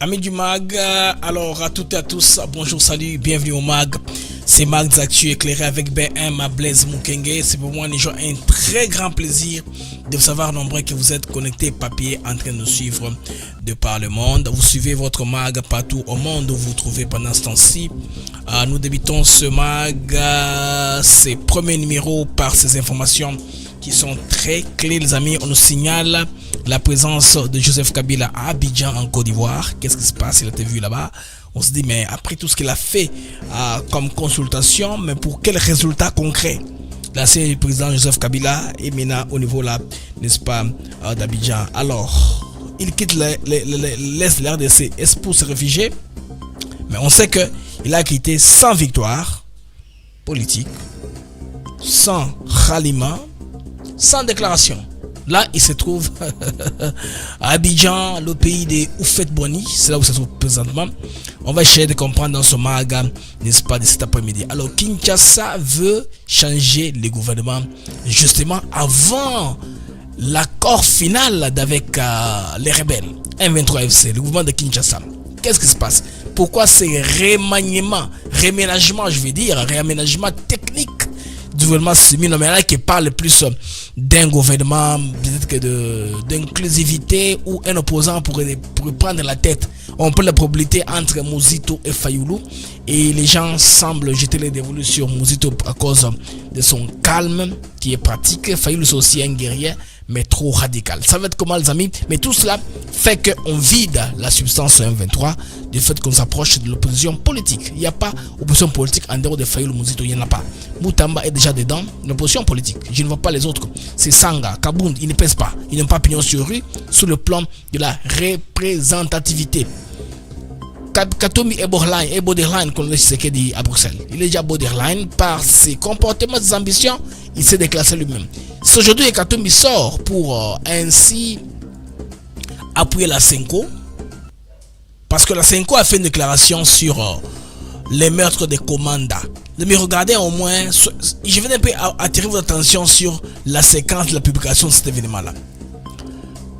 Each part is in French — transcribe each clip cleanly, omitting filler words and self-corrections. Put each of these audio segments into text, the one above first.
Amis du MAG, alors à toutes et à tous, bonjour, salut, bienvenue au MAG. C'est MAG d'actu éclairé avec BM à Blaise Mukenge. C'est pour moi un très grand plaisir de vous savoir nombreux que vous êtes connectés papier en train de nous suivre de par le monde. Vous suivez votre MAG partout au monde où vous vous trouvez pendant ce temps-ci. Nous débutons ce MAG, ces premiers numéros par ces informations qui sont très clés, les amis. On nous signale la présence de Joseph Kabila à Abidjan en Côte d'Ivoire. Qu'est-ce qui se passe? Il a été vu là-bas. On se dit, mais après tout ce qu'il a fait comme consultation, mais pour quel résultat concret? Là, c'est le président Joseph Kabila et maintenant au niveau là, n'est-ce pas, d'Abidjan. Alors, il quitte l'Est de la RDC pour se réfugier, mais on sait qu'il a quitté sans victoire politique, sans ralliement, sans déclaration. Là, il se trouve à Abidjan, le pays des Oufet-Boni. C'est là où ça se trouve présentement. On va essayer de comprendre dans ce maga, n'est-ce pas, de cet après-midi. Alors, Kinshasa veut changer le gouvernement justement avant l'accord final avec les rebelles. M23 FC, le gouvernement de Kinshasa. Qu'est-ce qui se passe? Pourquoi ces réménagement, je veux dire, réaménagement technique du gouvernement semi-nominal qui parle plus d'un gouvernement peut-être que d'inclusivité où un opposant pourrait prendre la tête. On peut la probabilité entre Muzito et Fayoulou et les gens semblent jeter les dévolus sur Muzito à cause de son calme qui est pratique. Fayoulou c'est aussi un guerrier mais trop radical. Ça va être comment les amis? Mais tout cela fait qu'on vide la substance M23 du fait qu'on s'approche de l'opposition politique. Il n'y a pas d'opposition politique en dehors de Fayoulou Muzito, il n'y en a pas. Moutamba est déjà dedans, l'opposition politique. Je ne vois pas les autres. C'est Sanga, Kabound, ils ne pèsent pas. Ils n'ont pas pignon sur rue sur le plan de la représentativité. Katomi est borderline comme le dit à Bruxelles. Il est déjà borderline par ses comportements, ses ambitions. Il s'est déclassé lui-même. C'est aujourd'hui que Katomi sort pour ainsi appuyer la Senko. Parce que la Senko a fait une déclaration sur les meurtres des commandants. Mais regardez au moins, je vais un peu attirer votre attention sur la séquence de la publication de cet événement-là.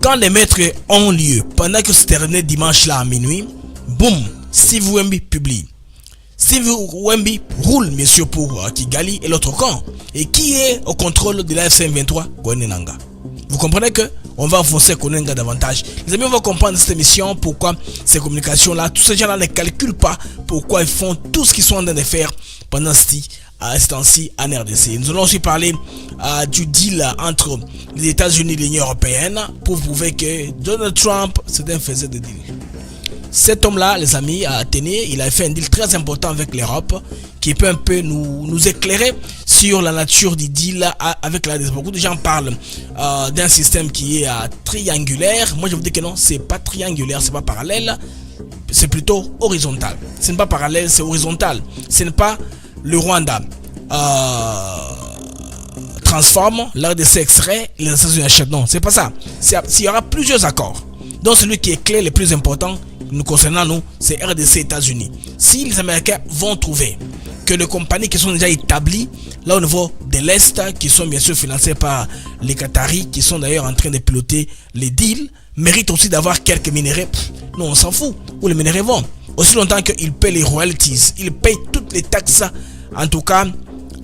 Quand les meurtres ont lieu, pendant que c'est terminé dimanche là à minuit, boum, Steve Wemby publie. Steve Wemby roule, messieurs, pour Kigali et l'autre camp. Et qui est au contrôle de la FC23? Kwenenanga. Vous comprenez que on va enfoncer Kwenenanga davantage. Les amis, on va comprendre cette émission, pourquoi ces communications-là, tous ces gens-là ne calculent pas pourquoi ils font tout ce qu'ils sont en train de faire pendant ce temps-ci en RDC. Nous allons aussi parler du deal entre les États-Unis et l'Union européenne pour prouver que Donald Trump, c'est un faiseur de deal. Cet homme-là, les amis, il a fait un deal très important avec l'Europe qui peut un peu nous éclairer sur la nature du deal avec la RDC. Beaucoup de gens parlent d'un système qui est triangulaire. Moi, je vous dis que non, c'est pas triangulaire, c'est pas parallèle, c'est plutôt horizontal. Ce n'est pas parallèle, c'est horizontal. Ce n'est pas le Rwanda transforme, l'RDC extrait, les États-Unis achètent. Non, c'est pas ça. Il y aura plusieurs accords. Donc celui qui est clair, le plus important, nous concernant nous, c'est RDC États-Unis. Si les Américains vont trouver que les compagnies qui sont déjà établies là au niveau de l'Est, qui sont bien sûr financées par les Qataris, qui sont d'ailleurs en train de piloter les deals, méritent aussi d'avoir quelques minéraux, nous on s'en fout où les minéraux vont. Aussi longtemps qu'ils paient les royalties, ils payent toutes les taxes, en tout cas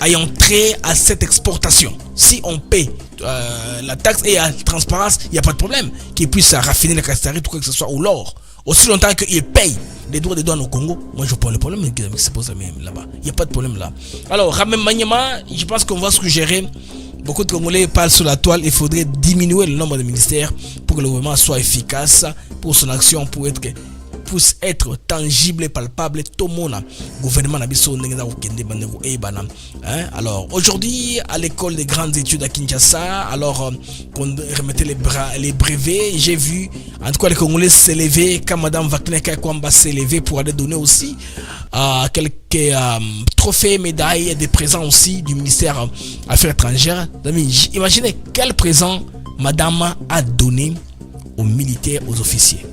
ayant trait à cette exportation. Si on paie la taxe et la transparence, il n'y a pas de problème qu'ils puissent raffiner les Qataris, tout quoi que ce soit, ou l'or. Aussi longtemps qu'ils payent les droits de douane au Congo, moi je prends le problème qui se pose là-bas. Il n'y a pas de problème là. Alors, Ramem Maniema, je pense qu'on va suggérer, beaucoup de Congolais parlent sur la toile, il faudrait diminuer le nombre de ministères pour que le gouvernement soit efficace, pour son action, puisse être tangible et palpable. Tout le monde, gouvernement alors aujourd'hui à l'école des grandes études à Kinshasa, alors qu'on remettait les brevets, j'ai vu en tout cas les Congolais s'élever quand Madame Vakneka Kwamba s'est levée pour aller donner aussi quelques trophées, médailles et des présents aussi du ministère Affaires étrangères. Imaginez quel présent Madame a donné aux militaires, aux officiers.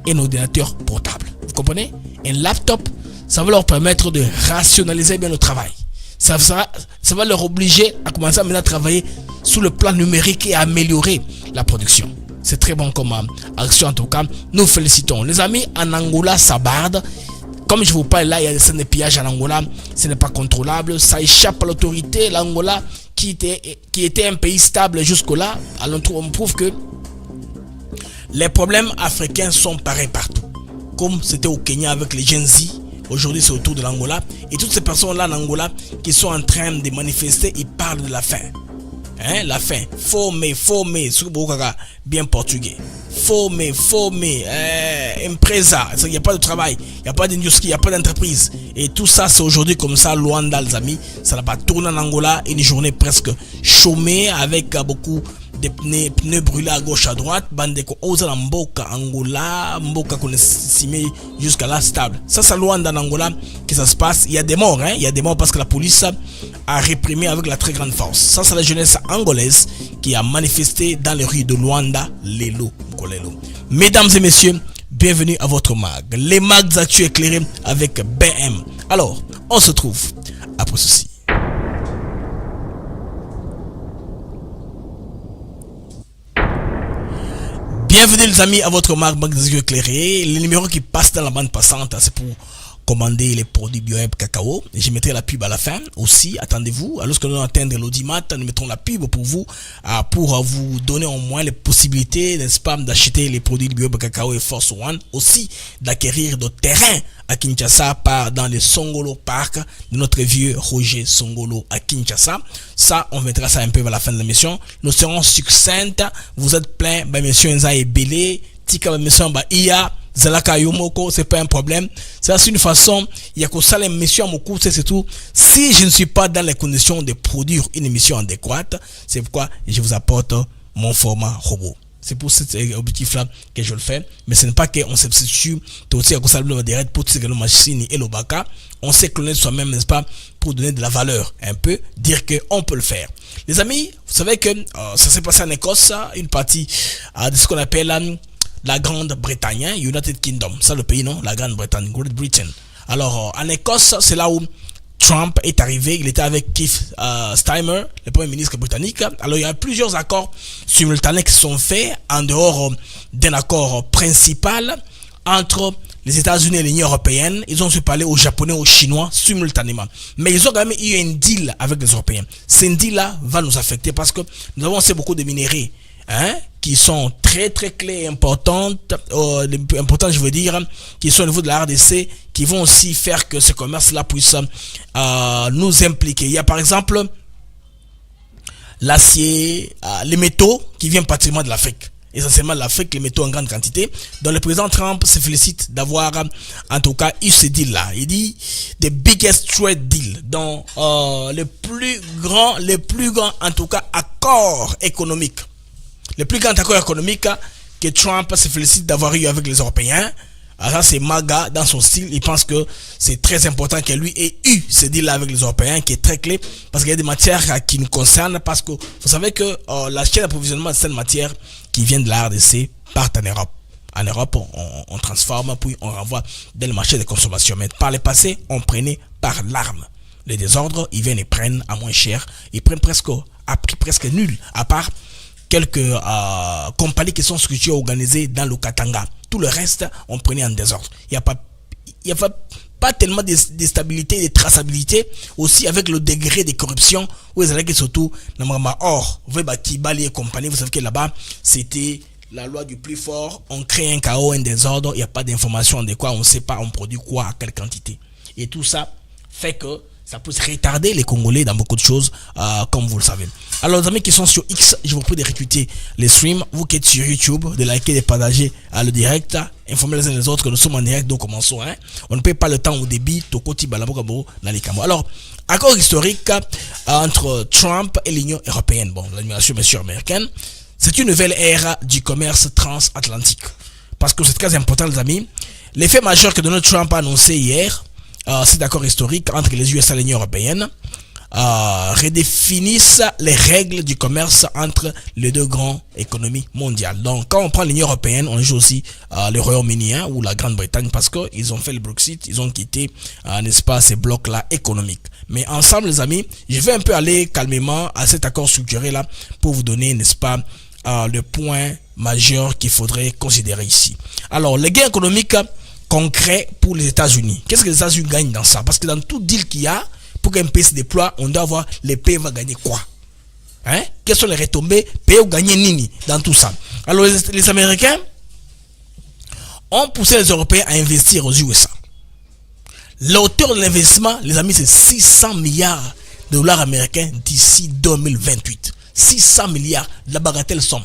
Un ordinateur portable. Vous comprenez? Un laptop, ça va leur permettre de rationaliser bien le travail. Ça va leur obliger à commencer à maintenant travailler sur le plan numérique et à améliorer la production. C'est très bon comme action en tout cas. Nous félicitons. Les amis, en Angola, ça barde. Comme je vous parle là, il y a des scènes de pillage en Angola. Ce n'est pas contrôlable. Ça échappe à l'autorité. L'Angola, qui était un pays stable jusque-là, on prouve que les problèmes africains sont pareils partout. Comme c'était au Kenya avec les Gen Z. Aujourd'hui, c'est autour de l'Angola. Et toutes ces personnes-là en Angola qui sont en train de manifester, ils parlent de la faim. Hein, la faim. Fome, bien portugais. Fome, empresa. Il n'y a pas de travail, il n'y a pas d'industrie, il n'y a pas d'entreprise. Et tout ça, c'est aujourd'hui comme ça, Luanda, les amis. Ça n'a pas tourné en Angola. Une journée presque chômée avec beaucoup de pneus brûlés à gauche, à droite. Bandeko Oza Mboka, Angola, Mboka qu'on estimé jusqu'à là stable. Ça, c'est Luanda en Angola que ça se passe. Il y a des morts, hein. Il y a des morts parce que la police a réprimé avec la très grande force. Ça, c'est la jeunesse angolaise qui a manifesté dans les rues de Luanda, Lelo, Kolelo. Mesdames et messieurs, bienvenue à votre mag. Les mags actuels éclairés avec BM. Alors, on se trouve après ceci. Bienvenue les amis à votre marque Banque des yeux éclairés. Le numéro qui passe dans la bande passante, c'est pour commander les produits BioHemp Cacao. Je mettrai la pub à la fin aussi. Attendez-vous. Lorsque nous atteindrons l'audimat, nous mettrons la pub pour vous donner au moins les possibilités, n'est-ce pas, d'acheter les produits BioHemp Cacao et Force One. Aussi d'acquérir de terrain à Kinshasa dans le Songolo Park de notre vieux Roger Songolo à Kinshasa. Ça, on verra ça un peu vers la fin de l'émission. Nous serons succincts. Vous êtes plein, monsieur Enza et Belé, Tika, monsieur Ia. Zalaka Yomoko, c'est pas un problème. C'est une façon, il y a que ça l'émission à mon cours, c'est tout. Si je ne suis pas dans les conditions de produire une émission adéquate, c'est pourquoi je vous apporte mon format robot. C'est pour cet objectif-là que je le fais. Mais ce n'est pas qu'on se substitue aussi à cause de la pour tout ce que le machine et le baka. On s'est cloné soi-même, n'est-ce pas, pour donner de la valeur un peu, dire qu'on peut le faire. Les amis, vous savez que ça s'est passé en Écosse, une partie de ce qu'on appelle la Grande-Bretagne, United Kingdom, ça le pays, non? La Grande-Bretagne, Great Britain. Alors, en Écosse, c'est là où Trump est arrivé. Il était avec Keith Starmer, le premier ministre britannique. Alors, il y a plusieurs accords simultanés qui sont faits en dehors d'un accord principal entre les États-Unis et l'Union européenne. Ils ont se parler aux Japonais, aux Chinois simultanément. Mais ils ont quand même eu un deal avec les Européens. Ce deal-là va nous affecter parce que nous avons assez beaucoup de minéraux. Qui sont très très clés et importantes, je veux dire, qui sont au niveau de la RDC, qui vont aussi faire que ce commerce-là puisse nous impliquer. Il y a par exemple l'acier, les métaux qui viennent pratiquement de l'Afrique. Essentiellement l'Afrique, les métaux en grande quantité. Donc le président Trump se félicite d'avoir en tout cas eu ce deal là. Il dit the biggest trade deal, donc le plus grand en tout cas accord économique. Le plus grand accord économique que Trump se félicite d'avoir eu avec les Européens. Alors ça c'est MAGA dans son style. Il pense que c'est très important que lui ait eu ce deal avec les Européens qui est très clé parce qu'il y a des matières qui nous concernent parce que vous savez que la chaîne d'approvisionnement de cette matière qui vient de la RDC part en Europe. En Europe, on transforme puis on renvoie dans le marché de consommation. Mais par le passé, on prenait par l'arme. Les désordres, ils viennent et prennent à moins cher. Ils prennent presque à prix presque nul, à part quelques compagnies qui sont structurées organisées dans le Katanga. Tout le reste, on prenait en désordre. Il n'y a pas tellement de stabilité et de traçabilité, aussi avec le degré de corruption, où ils allaient surtout, or, et compagnie, vous savez que là-bas, c'était la loi du plus fort, on crée un chaos, un désordre, il n'y a pas d'information de quoi, on ne sait pas, on produit quoi, à quelle quantité. Et tout ça fait que ça peut retarder les Congolais dans beaucoup de choses, comme vous le savez. Alors les amis qui sont sur X, je vous prie de réécouter les streams. Vous qui êtes sur YouTube, de liker, de partager le direct. Informez les uns les autres que nous sommes en direct, donc commençons. On ne paye pas le temps au débit. Alors, accord historique entre Trump et l'Union européenne. Bon, l'admiration bien sûr américaine. C'est une nouvelle ère du commerce transatlantique. Parce que c'est très important les amis. L'effet majeur que Donald Trump a annoncé hier, cet accord historique entre les USA et l'Union européenne redéfinissent les règles du commerce entre les deux grandes économies mondiales. Donc quand on prend l'Union européenne, on joue aussi le Royaume-Uni ou la Grande-Bretagne parce qu'ils ont fait le Brexit, ils ont quitté n'est-ce pas, ces blocs-là économiques. Mais ensemble les amis, je vais un peu aller calmement à cet accord structuré là pour vous donner, n'est-ce pas, le point majeur qu'il faudrait considérer ici. Alors, les gains économiques concrets pour les États-Unis. Qu'est-ce que les États-Unis gagnent dans ça? Parce que dans tout deal qu'il y a, pour qu'un pays se déploie, on doit voir les pays vont gagner quoi. Hein? Quelles sont les retombées? Pays ou gagner nini dans tout ça. Alors, les Américains ont poussé les Européens à investir aux USA. L'auteur de l'investissement, les amis, c'est 600 milliards de dollars américains d'ici 2028. 600 milliards, la bagatelle somme.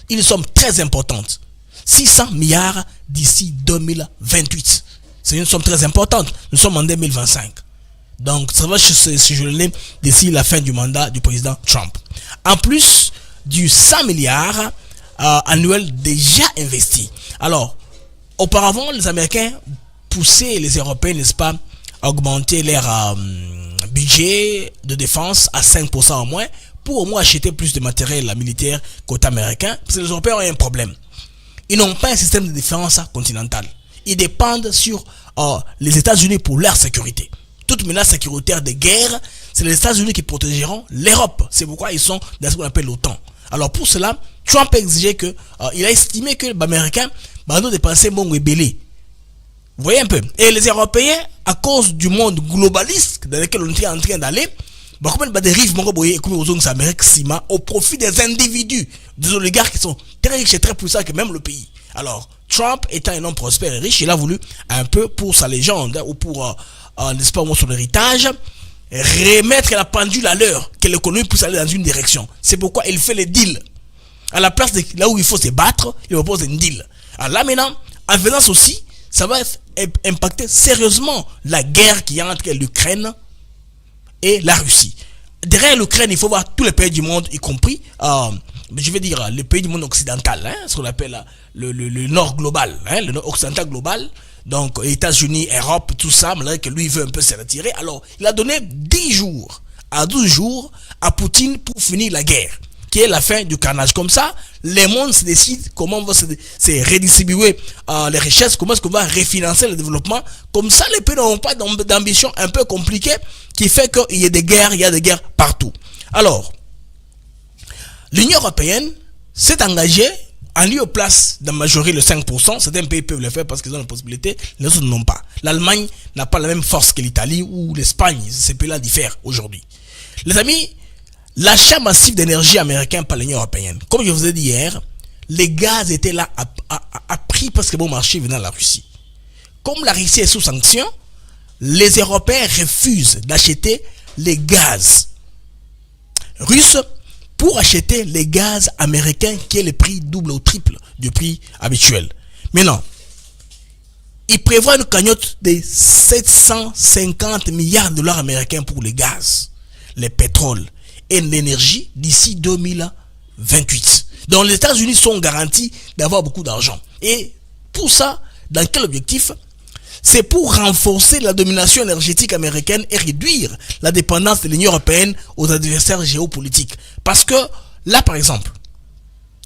Une somme très importante. 600 milliards d'ici 2028. C'est une somme très importante. Nous sommes en 2025. Donc, ça va se geler d'ici la fin du mandat du président Trump. En plus du 100 milliards annuels déjà investis. Alors, auparavant, les Américains poussaient les Européens, n'est-ce pas, à augmenter leur budget de défense à 5% en moins pour au moins acheter plus de matériel militaire côté américain. Parce que les Européens ont un problème. Ils n'ont pas un système de défense continental. Ils dépendent sur les États-Unis pour leur sécurité. Toute menace sécuritaire de guerre, c'est les États-Unis qui protégeront l'Europe. C'est pourquoi ils sont dans ce qu'on appelle l'OTAN. Alors pour cela, Trump a exigé que, il a estimé que les Américains vont dépenser mon belé. Vous voyez un peu. Et les Européens, à cause du monde globaliste dans lequel on est en train d'aller, des rives au profit des individus, des oligarques qui sont très riches et très puissants que même le pays. Alors, Trump étant un homme prospère et riche, il a voulu un peu pour sa légende ou pour, n'est-ce pas, son héritage, remettre la pendule à l'heure, que l'économie puisse aller dans une direction. C'est pourquoi il fait les deals. À la place de là où il faut se battre, il propose un deal. Alors là maintenant, en faisant ceci, ça va impacter sérieusement la guerre qui est entre l'Ukraine et la Russie. Derrière l'Ukraine, il faut voir tous les pays du monde, y compris, je vais dire, les pays du monde occidental, hein, ce qu'on appelle le nord global, hein, le nord occidental global, donc États-Unis, Europe, tout ça, malgré que lui il veut un peu se retirer. Alors, il a donné 10 jours à 12 jours à Poutine pour finir la guerre, qui est la fin du carnage. Comme ça, les mondes se décident comment on va se redistribuer les richesses, comment est-ce qu'on va refinancer le développement. Comme ça, les pays n'ont pas d'ambition un peu compliquée qui fait qu'il y a des guerres, il y a des guerres partout. Alors, l'Union européenne s'est engagée en lieu place de majorer le 5%. Certains pays peuvent le faire parce qu'ils ont la possibilité, les autres n'ont pas. L'Allemagne n'a pas la même force que l'Italie ou l'Espagne. Ces pays-là diffèrent aujourd'hui. Les amis, l'achat massif d'énergie américain par l'Union européenne. Comme je vous ai dit hier, les gaz étaient là à prix parce que bon marché venant de la Russie. Comme la Russie est sous sanction, les Européens refusent d'acheter les gaz russes pour acheter les gaz américains qui est le prix double ou triple du prix habituel. Maintenant, ils prévoient une cagnotte de 750 milliards de dollars américains pour les gaz, les pétroles et l'énergie d'ici 2028. Donc les États-Unis sont garantis d'avoir beaucoup d'argent. Et pour ça, dans quel objectif? C'est pour renforcer la domination énergétique américaine et réduire la dépendance de l'Union européenne aux adversaires géopolitiques. Parce que là, par exemple,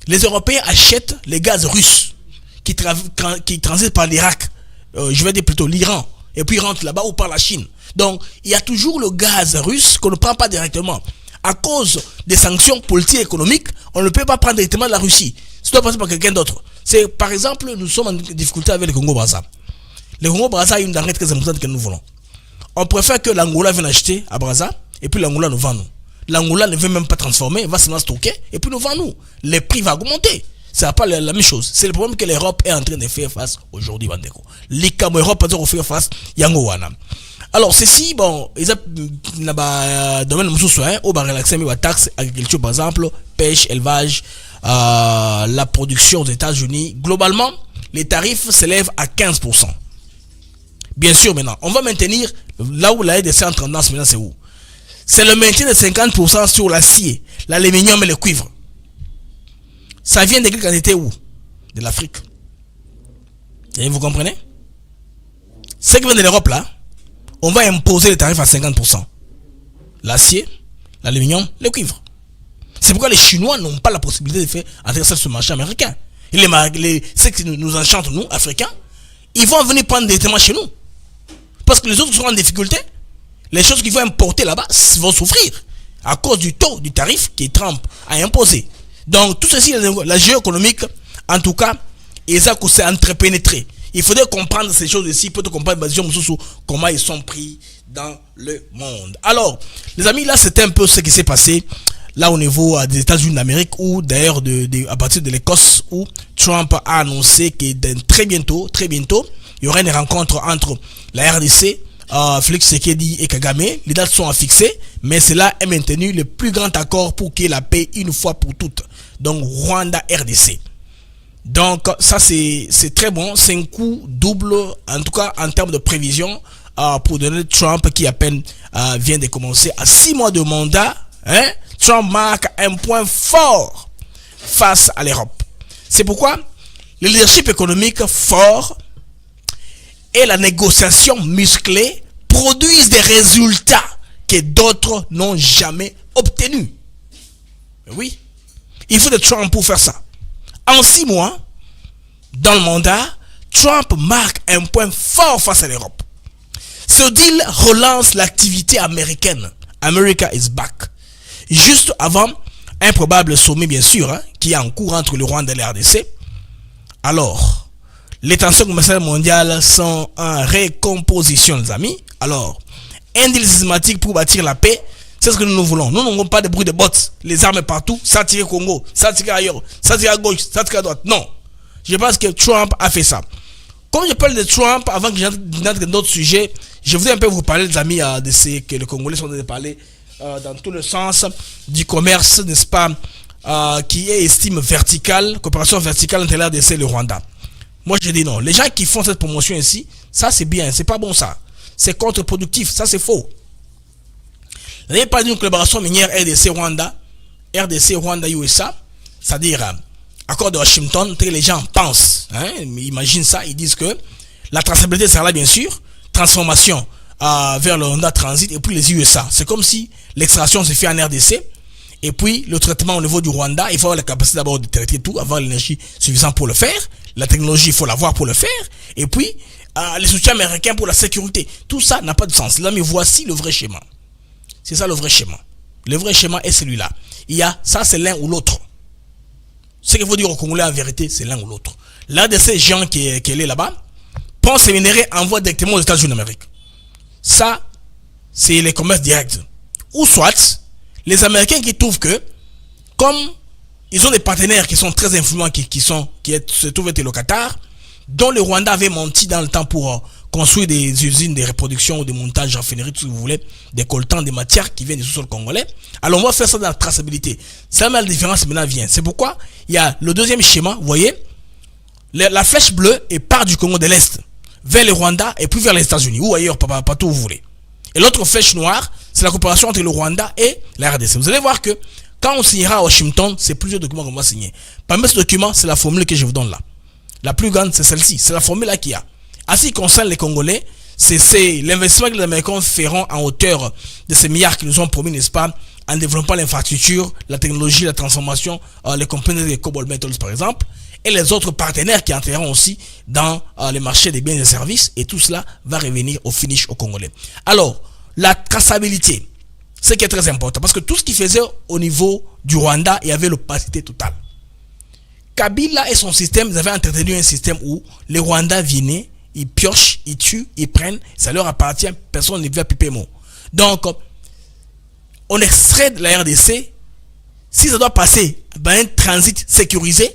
les Européens achètent les gaz russes qui transitent par l'Irak, je vais dire plutôt l'Iran, et puis rentrent là-bas ou par la Chine. Donc, il y a toujours le gaz russe qu'on ne prend pas directement. À cause des sanctions politiques et économiques, on ne peut pas prendre directement de la Russie. Ça doit passer par quelqu'un d'autre. C'est, par exemple, nous sommes en difficulté avec le Congo-Brazza. Le Congo-Brazza a une denrée très importante que nous voulons. On préfère que l'Angola vienne acheter à Brazza et puis l'Angola nous vend nous. L'Angola ne veut même pas transformer, va seulement stocker et puis nous vend nous. Les prix vont augmenter. Ce n'est pas la même chose. C'est le problème que l'Europe est en train de faire face aujourd'hui, Bandeko. L'ICAM Europe peut faire face Yangowana. Alors ceci, bon, ils ont domaine de au relaxer mais taxes, agriculture par exemple, pêche, élevage, la production aux États-Unis. Globalement, les tarifs s'élèvent à 15%. Bien sûr, maintenant, on va maintenir là où la RDC en tendance maintenant, c'est où? C'est le maintien de 50% sur l'acier, l'aluminium et le cuivre. Ça vient de quelle quantité où? De l'Afrique. Vous comprenez? Ce qui vient de l'Europe là, on va imposer les tarifs à 50%. L'acier, l'aluminium, le cuivre. C'est pourquoi les Chinois n'ont pas la possibilité de faire entrer ça sur le marché américain. Et ceux qui nous enchantent, nous, Africains, ils vont venir prendre directement chez nous. Parce que les autres seront en difficulté. Les choses qu'ils vont importer là-bas vont souffrir à cause du taux, du tarif que Trump a imposé. Donc tout ceci, la géoéconomique, en tout cas, et ça qu'on s'est entrepénétré. Il faudrait comprendre ces choses ici pour te comprendre comment ils sont pris dans le monde. Alors, les amis, là c'était un peu ce qui s'est passé là au niveau des États-Unis d'Amérique, ou d'ailleurs à partir de l'Écosse, où Trump a annoncé que très bientôt, il y aura une rencontre entre la RDC, Félix Tshisekedi et Kagame. Les dates sont à fixer, mais cela est maintenu le plus grand accord pour qu'il y ait la paix une fois pour toutes. Donc Rwanda RDC. Donc ça c'est très bon, c'est un coup double, en tout cas en termes de prévision, pour Donald Trump qui à peine vient de commencer à 6 mois de mandat. Trump marque un point fort face à l'Europe. C'est pourquoi le leadership économique fort et la négociation musclée produisent des résultats que d'autres n'ont jamais obtenus. Oui, il faut de Trump pour faire ça. En 6 mois, dans le mandat, Trump marque un point fort face à l'Europe. Ce deal relance l'activité américaine. America is back. Juste avant un probable sommet, bien sûr, qui est en cours entre le Rwanda et la RDC. Alors, les tensions commerciales mondiales sont en récomposition, les amis. Alors, un deal systématique pour bâtir la paix, c'est ce que nous voulons. Nous n'avons pas de bruit de bottes, les armes partout, ça tire Congo, ça tire ailleurs, ça tire à gauche, ça tire à droite. Non. Je pense que Trump a fait ça. Comme je parle de Trump, avant que j'entre dans d'autres sujets, je voudrais un peu vous parler, les amis, de ce que les Congolais sont en train de parler dans tout le sens du commerce, n'est-ce pas, qui est estime verticale, coopération verticale entre la RDC et le Rwanda. Moi, je dis non. Les gens qui font cette promotion ici, ça c'est bien, c'est pas bon ça. C'est contre-productif, ça c'est faux. Vous n'avez pas d'une collaboration minière RDC-Rwanda, RDC-Rwanda-USA, c'est-à-dire accord de Washington, les gens pensent, imaginent ça, ils disent que la traçabilité sera là bien sûr, transformation vers le Rwanda Transit et puis les USA. C'est comme si l'extraction se fait en RDC et puis le traitement au niveau du Rwanda, il faut avoir la capacité d'abord de traiter tout, avoir l'énergie suffisante pour le faire, la technologie il faut l'avoir pour le faire, et puis les soutiens américains pour la sécurité. Tout ça n'a pas de sens. Là, mais voici le vrai schéma. C'est ça le vrai schéma. Le vrai schéma est celui-là. Il y a ça, c'est l'un ou l'autre. Ce qu'il faut dire aux Congolais en vérité, c'est l'un ou l'autre. L'un de ces gens qui est là-bas prend ses minéraux, envoie directement aux États-Unis d'Amérique. Ça, c'est les commerces directs. Ou soit, les Américains qui trouvent que, comme ils ont des partenaires qui sont très influents, qui se trouvent être locataires, dont le Rwanda avait menti dans le temps pour construire des usines de reproduction ou de montage, raffinerie, tout ce que vous voulez, des coltans, des matières qui viennent du sous-sol congolais. Alors on va faire ça dans la traçabilité. C'est là la différence maintenant vient. C'est pourquoi il y a le deuxième schéma, vous voyez, la flèche bleue et part du Congo de l'Est vers le Rwanda et puis vers les États-Unis ou ailleurs, partout où vous voulez. Et l'autre flèche noire, c'est la coopération entre le Rwanda et la RDC. Vous allez voir que quand on signera à Washington, c'est plusieurs documents qu'on va signer. Parmi ces documents, c'est la formule que je vous donne là. La plus grande, c'est celle-ci. C'est la formule là qu'il y a. En ce qui concerne les Congolais, c'est l'investissement que les Américains feront en hauteur de ces milliards qu'ils nous ont promis, n'est-ce pas, en développant l'infrastructure, la technologie, la transformation, les compagnies de Cobalt Metals par exemple, et les autres partenaires qui entreront aussi dans les marchés des biens et des services, et tout cela va revenir au finish aux Congolais. Alors, la traçabilité, c'est qui est très important, parce que tout ce qui faisait au niveau du Rwanda, il y avait l'opacité totale. Kabila et son système, ils avaient entretenu un système où les Rwandais venaient, ils piochent, ils tuent, ils prennent, ça leur appartient, personne ne vient piper mot. Donc, on extrait de la RDC, si ça doit passer un transit sécurisé,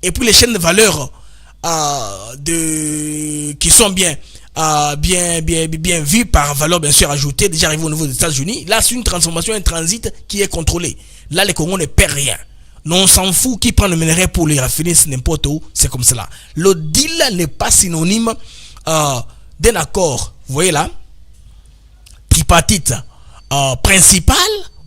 et puis les chaînes de valeur qui sont bien vues par valeur bien sûr ajoutée, déjà arrivées au niveau des États-Unis, là c'est une transformation, un transit qui est contrôlé. Là les Congos ne perdent rien. Non, on s'en fout qui prend le minerai pour les raffiner, c'est n'importe où, c'est comme cela. Le deal n'est pas synonyme d'un accord, vous voyez là, tripartite principal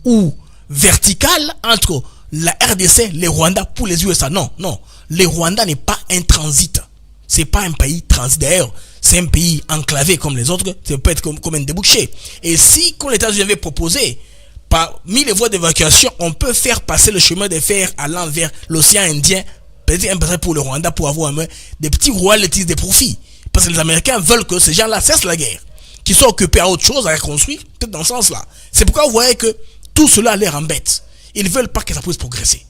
ou vertical entre la RDC, les Rwandais pour les USA. Non, non, les Rwandais n'est pas un transit. C'est pas un pays transit. D'ailleurs, c'est un pays enclavé comme les autres, ça peut être comme un débouché. Et si, comme les États-Unis avaient proposé, parmi les voies d'évacuation, on peut faire passer le chemin de fer allant vers l'océan Indien, peut-être un peu pour le Rwanda, pour avoir des petits royalties, des profits. Parce que les Américains veulent que ces gens-là cessent la guerre, qu'ils soient occupés à autre chose, à reconstruire, peut-être dans ce sens-là. C'est pourquoi vous voyez que tout cela les embête. Ils ne veulent pas que ça puisse progresser.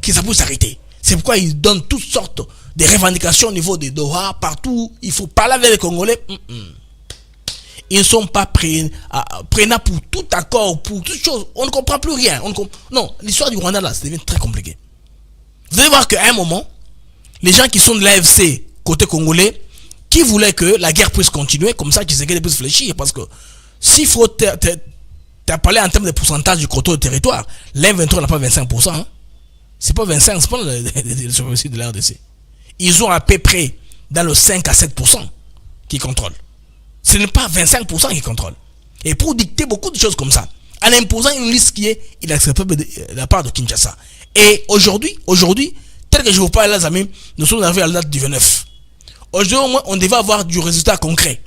que ça peut s'arrêter. C'est pourquoi ils donnent toutes sortes de revendications au niveau des Doha, partout. Il faut parler avec les Congolais. Ils ne sont pas prenants pour tout accord, pour toute chose. On ne comprend plus rien. Non, l'histoire du Rwanda là, ça devient très compliqué. Vous allez voir qu'à un moment, les gens qui sont de l'AFC côté congolais, qui voulaient que la guerre puisse continuer, comme ça, Tshisekedi puisse fléchir, parce que s'il faut parler en termes de pourcentage du quota de territoire, l'M23 n'a pas 25%. Hein. C'est pas 25%, c'est pas le superficie de la RDC. Ils ont à peu près dans le 5 à 7% qui contrôlent. Ce n'est pas 25% qui contrôlent. Et pour dicter beaucoup de choses comme ça, en imposant une liste qui est inacceptable de la part de Kinshasa. Et aujourd'hui, tel que je vous parle, les amis, nous sommes arrivés à la date du 29. Aujourd'hui, au moins, on devait avoir du résultat concret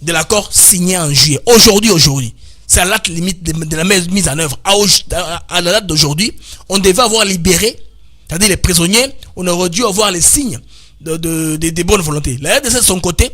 de l'accord signé en juillet. Aujourd'hui. C'est la date limite de la mise en œuvre. À la date d'aujourd'hui, on devait avoir libéré, c'est-à-dire les prisonniers, on aurait dû avoir les signes de bonne volonté. La RDC de son côté,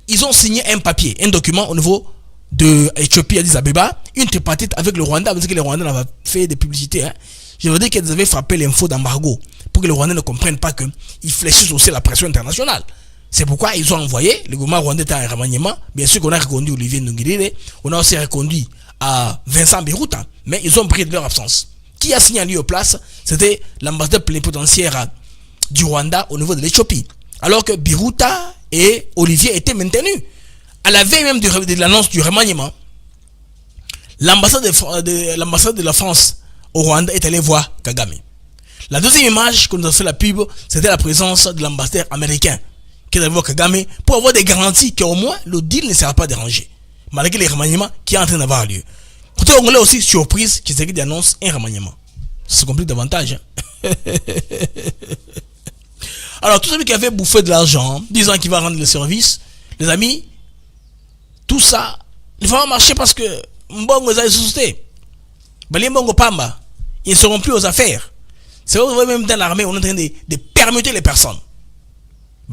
ils ont signé un papier, un document au niveau de Éthiopie, Addis Abeba, une tripartite avec le Rwanda, parce que les Rwandais avaient fait des publicités. Hein. Je veux dire qu'ils avaient frappé l'info d'embargo pour que les Rwandais ne comprennent pas qu'ils fléchissent aussi la pression internationale. C'est pourquoi ils ont envoyé, le gouvernement rwandais était en remaniement, bien sûr qu'on a reconduit Olivier Nungirire, on a aussi reconduit à Vincent Biruta, mais ils ont pris de leur absence. Qui a signé à lui aux places? C'était l'ambassadeur plénipotentiaire du Rwanda au niveau de l'Éthiopie. Alors que Biruta et Olivier étaient maintenus. À la veille même de l'annonce du remaniement, l'ambassade de la France au Rwanda est allée voir Kagame. La deuxième image que nous a fait la pub, c'était la présence de l'ambassadeur américain qui est allé voir Kagame pour avoir des garanties qu'au moins le deal ne sera pas dérangé, malgré les remaniements qui est en train d'avoir lieu. Côté congolais aussi, surprise, qui s'est dit annonce un remaniement. Ça se complique davantage. Hein? Alors, tout celui qui avait bouffé de l'argent, disant qu'il va rendre le service, les amis, tout ça, il va marcher parce que Mbongo est suscité. Les Mbongo Pamba, ils ne seront plus aux affaires. C'est vrai, même dans l'armée, on est en train de permuter les personnes.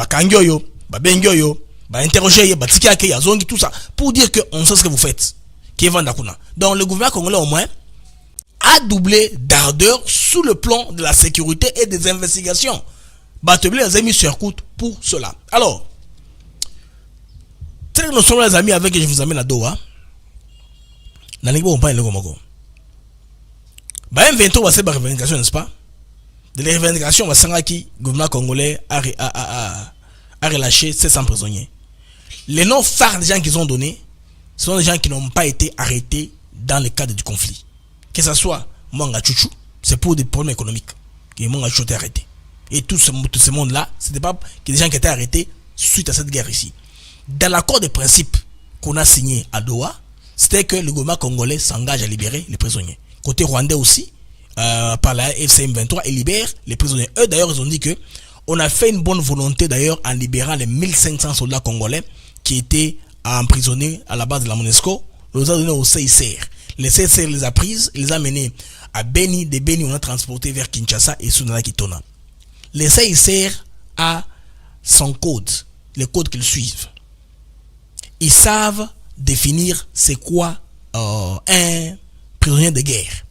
Kangyoyo, Bengyoyo, interroger, Tikiake, Yazongi, tout ça, pour dire qu'on sait ce que vous faites. Qui est Vandakuna. Donc, le gouvernement congolais, au moins, a doublé d'ardeur sous le plan de la sécurité et des investigations. Batebile les a mis sur écoute pour cela. Alors, tel que nous sommes les amis avec qui je vous amène à Doha, M23 va faire des revendications, n'est-ce pas? De les revendications, va savoir qui le gouvernement congolais a relâché 700 prisonniers. Les noms phares des gens qu'ils ont donnés, ce sont des gens qui n'ont pas été arrêtés dans le cadre du conflit. Que ce soit Mwanga Chouchou, c'est pour des problèmes économiques que Mwanga Chouchou a été arrêté. Et tout ce monde-là, c'était pas des gens qui étaient arrêtés suite à cette guerre ici. Dans l'accord de principe qu'on a signé à Doha, c'était que le gouvernement congolais s'engage à libérer les prisonniers. Côté rwandais aussi, par la FCM 23, ils libèrent les prisonniers. Eux d'ailleurs, ils ont dit que on a fait une bonne volonté d'ailleurs en libérant les 1500 soldats congolais qui étaient emprisonnés à la base de la MONUSCO. On les a donnés au CICR. Les CICR les a prises, les a menés à Beni. De Beni, on a transporté vers Kinshasa et Sunana Kitona. Les CICR a son code, les codes qu'ils suivent. Ils savent définir c'est quoi un prisonnier de guerre.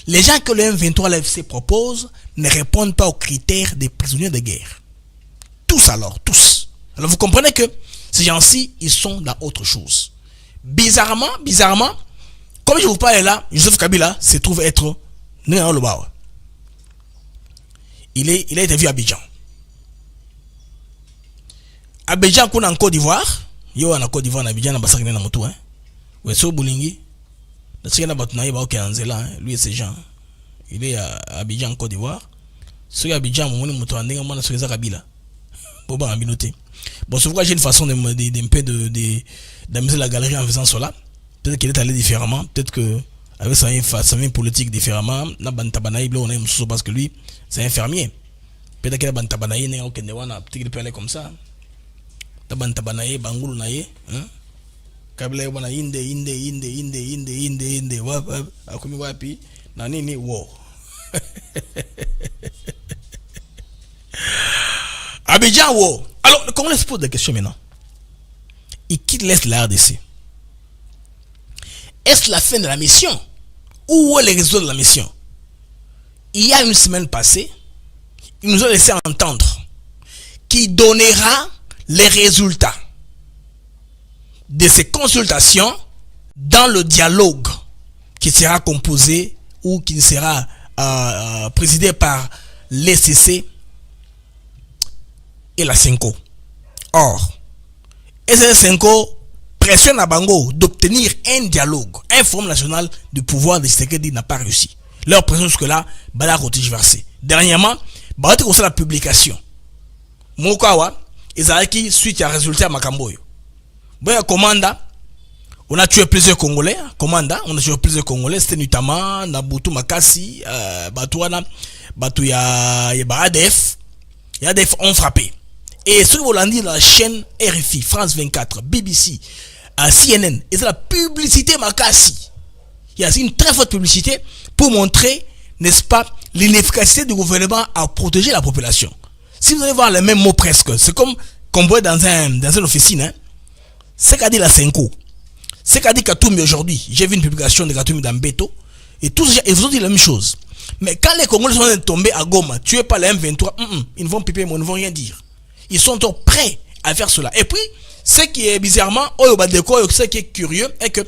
Les gens que le M23 l'AFC propose ne répondent pas aux critères des prisonniers de guerre. Tous alors, tous. Alors vous comprenez que ces gens-ci, ils sont dans autre chose. Bizarrement, comme je vous parle là, Joseph Kabila se trouve être né dans le bas. Il a été vu à Abidjan. Abidjan, qu'on a en Côte d'Ivoire. Yo en Côte d'Ivoire, en Abidjan, on a passé dans moto. Wesso Boulingi. Lui et ses gens. Il est à Abidjan, en Côte d'Ivoire. Ce Abidjan, mon moto, on a sur les Kabila. Bon, c'est pourquoi j'ai une façon d'amuser la galerie en faisant cela. Peut-être qu'il est allé différemment. Peut-être que avec sa vie politique différemment, parce que lui, c'est un fermier. Peut-être qu'il a peut-être qu'il peut aller comme ça. Kabila wana inde akumi wapi na nini wo. Abidjan wo. Alors, comment on se pose des questions maintenant? Et qui laisse la RDC? Est-ce la fin de la mission? Où est le résultat de la mission? il y a une semaine passée, il nous a laissé entendre qu'il donnera les résultats de ces consultations dans le dialogue qui sera composé ou qui sera présidé par l'ECC et la Senko. Or, SN5 pressionne à Bango d'obtenir un dialogue. Un forum national du pouvoir de Tshisekedi n'a pas réussi. Leur pression jusque-là, Bala Rotige versé. Dernièrement, Bala Rotige la publication. Mokawa, Ezaki, suite à résultat Makamboyo. Bon, commanda, on a tué plusieurs Congolais. Commanda, on a tué plusieurs Congolais. C'était notamment Nabutu Makasi, Batouana, Batouya, ADF. Et ADF ont frappé. Et ceux qui vont dire dans la chaîne RFI, France 24, BBC, CNN, et c'est la publicité Makasi. Il y a une très forte publicité pour montrer, n'est-ce pas, l'inefficacité du gouvernement à protéger la population. Si vous allez voir les mêmes mots presque, c'est comme qu'on voit dans une officine, hein. C'est qu'a dit la Senko. C'est qu'a dit Katoumi aujourd'hui. J'ai vu une publication de Katoumi dans Beto. Et tous ces gens, ils vous ont dit la même chose. Mais quand les Congolais sont tombés à Goma, tués par les M23, ils ne vont piper, mais ils ne vont rien dire. Ils sont donc prêts à faire cela. Et puis, ce qui est bizarrement, ce qui est curieux, est que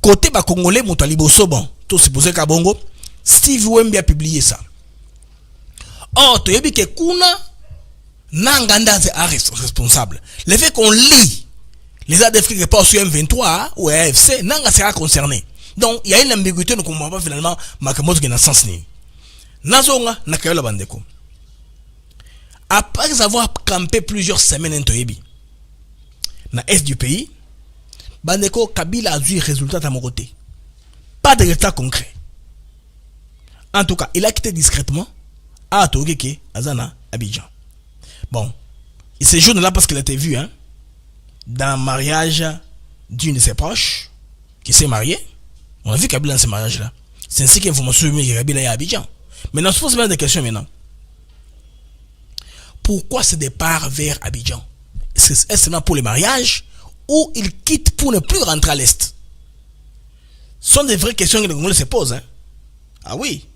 côté Congolais, Moutalibo Soban, tout c'est posé Kabongo, Steve Wemby a publié ça. Or, tu as vu que Kuna Nanganda est responsable. Le fait qu'on lit les ADF qui passent sur M23 ou AFC, Nanga sera concerné. Donc, il y a une ambiguïté, nous ne comprenons pas finalement Makamoto qui est dans le sens ni. Nazonga, Nakayola Bandeko. Après avoir campé plusieurs semaines en Toyebi, dans l'est du pays, Bandeko Kabila a eu résultat à mon côté. Pas de résultat concret. En tout cas, il a quitté discrètement à Togeke, Azana, Abidjan. Bon, il séjourne là parce qu'il a été vu, hein, dans le mariage d'une de ses proches qui s'est mariée. On a vu Kabila dans ce mariage-là. C'est ainsi qu'information que Kabila est à Abidjan. Maintenant, je pose même des questions maintenant. Pourquoi ce départ vers Abidjan? Est-ce seulement pour le mariage ou il quitte pour ne plus rentrer à l'Est? Ce sont des vraies questions que les Congolais se posent. Hein? Ah oui.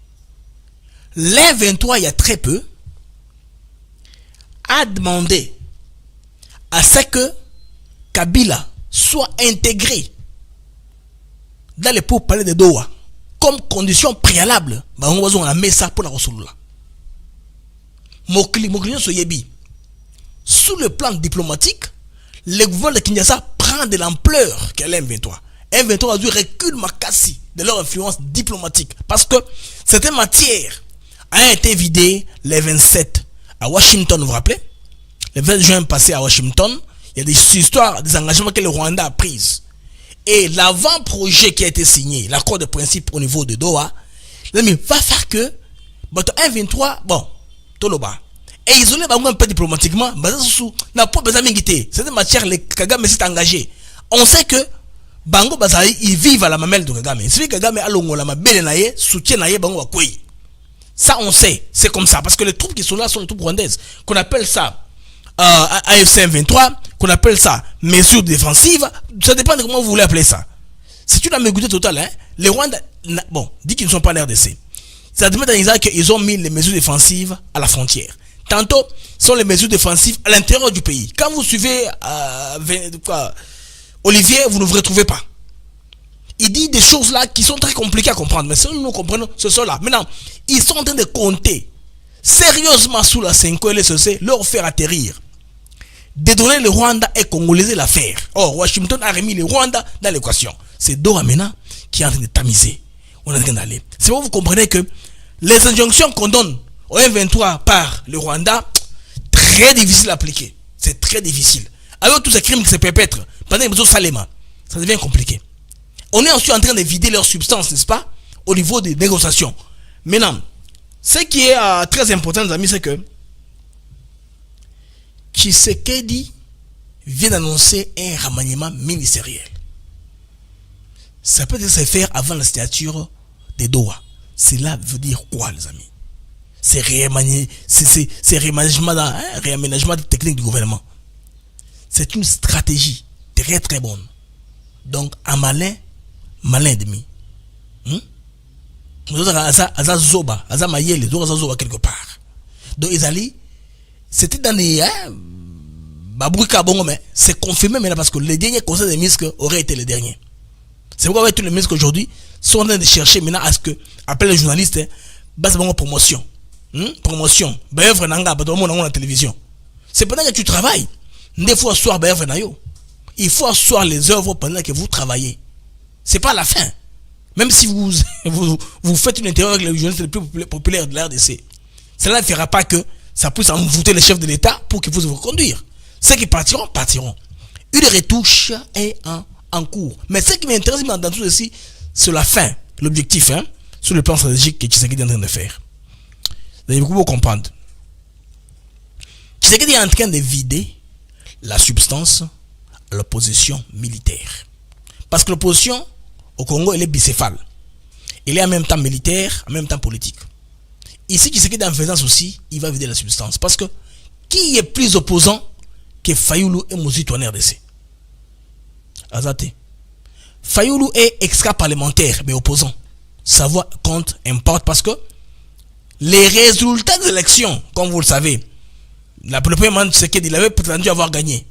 L'M23, il y a très peu, a demandé à ce que Kabila soit intégré dans les pourparlers de Doha comme condition préalable. On a mis ça pour la Rosolola. Sous le plan diplomatique, le gouvernement de Kinshasa prend de l'ampleur qu'est l'M23. M23 a dû reculer Makassi de leur influence diplomatique parce que cette matière a été vidée les 27 à Washington, vous vous rappelez? Le 20 juin passé à Washington, il y a des histoires, des engagements que le Rwanda a pris. Et l'avant-projet qui a été signé, l'accord de principe au niveau de Doha, va faire que M23, bon, Toloba, et isolé un peu diplomatiquement, n'a pas besoin de quitter. Cette matière, les Kagame s'est engagé. On sait que Bango Bazali, ils vivent à la mamelle de Kagame. Si Kagame a l'ongo, la belle naïe, soutient naïe, Bango à quoi? Ça, on sait, c'est comme ça. Parce que les troupes qui sont là sont les troupes rwandaises. Qu'on appelle ça AFC M23, qu'on appelle ça mesures défensives. Ça dépend de comment vous voulez appeler ça. C'est une ambiguïté totale. Hein? Les Rwandais, bon, dit qu'ils ne sont pas en RDC. Ça demande à Isaac qu'ils ont mis les mesures défensives à la frontière. Tantôt, ce sont les mesures défensives à l'intérieur du pays. Quand vous suivez Olivier, vous ne vous retrouvez pas. Il dit des choses là qui sont très compliquées à comprendre. Mais si nous comprenons, ce sont là. Maintenant, ils sont en train de compter sérieusement sous la 5 et le CC, leur faire atterrir. Dédonner le Rwanda et congolaiser l'affaire. Or, Washington a remis le Rwanda dans l'équation. C'est Doha maintenant qui est en train de tamiser. On est en train d'aller. C'est pour vous comprenez que les injonctions qu'on donne au M23 par le Rwanda, très difficile à appliquer. C'est très difficile. Alors tous ces crimes qui se perpètrent pendant les mesures Salema, ça devient compliqué. On est ensuite en train de vider leur substance, n'est-ce pas, au niveau des négociations. Maintenant, ce qui est très important, les amis, c'est que Tshisekedi vient d'annoncer un remaniement ministériel. Ça peut se faire avant la signature des Doha. Cela veut dire quoi, les amis? C'est réaménagement technique du gouvernement. C'est une stratégie très très bonne. Donc, un malin, malin demi. Aza zoba, aza mayele, aza zoba quelque part. Donc Ezali, c'était dans les babouika bongo, mais c'est confirmé maintenant parce que les derniers conseils des ministres auraient été les derniers. C'est pourquoi tous les ministres aujourd'hui sont en train de chercher maintenant à ce que, appelle les journalistes, base bongo promotion. Promotion. Ben nanga, ba monde dans la télévision. C'est pendant que tu travailles. Des fois asseoir ben nayo. Il faut asseoir les œuvres pendant que vous travaillez. C'est pas la fin. Même si vous faites une interview avec les journalistes les plus populaires de la RDC, cela ne fera pas que ça puisse envoûter les chefs de l'État pour qu'ils puissent vous conduire. Ceux qui partiront, partiront. Une retouche est en cours. Mais ce qui m'intéresse dans tout ceci, c'est la fin, l'objectif, sur le plan stratégique que Tshisekedi est en train de faire. Vous allez beaucoup comprendre. Tshisekedi est en train de vider la substance à l'opposition militaire. Parce que l'opposition au Congo, elle est bicéphale. Elle est en même temps militaire, en même temps politique. Ici, Tshisekedi en faisant ceci, il va vider la substance. Parce que qui est plus opposant que Fayoulou et Mozito en RDC? Azate. Fayoulou est extra-parlementaire, mais opposant. Sa voix compte, importe, parce que les résultats de l'élection, comme vous le savez, le premier mandat Tshisekedi, il avait prétendu avoir gagné.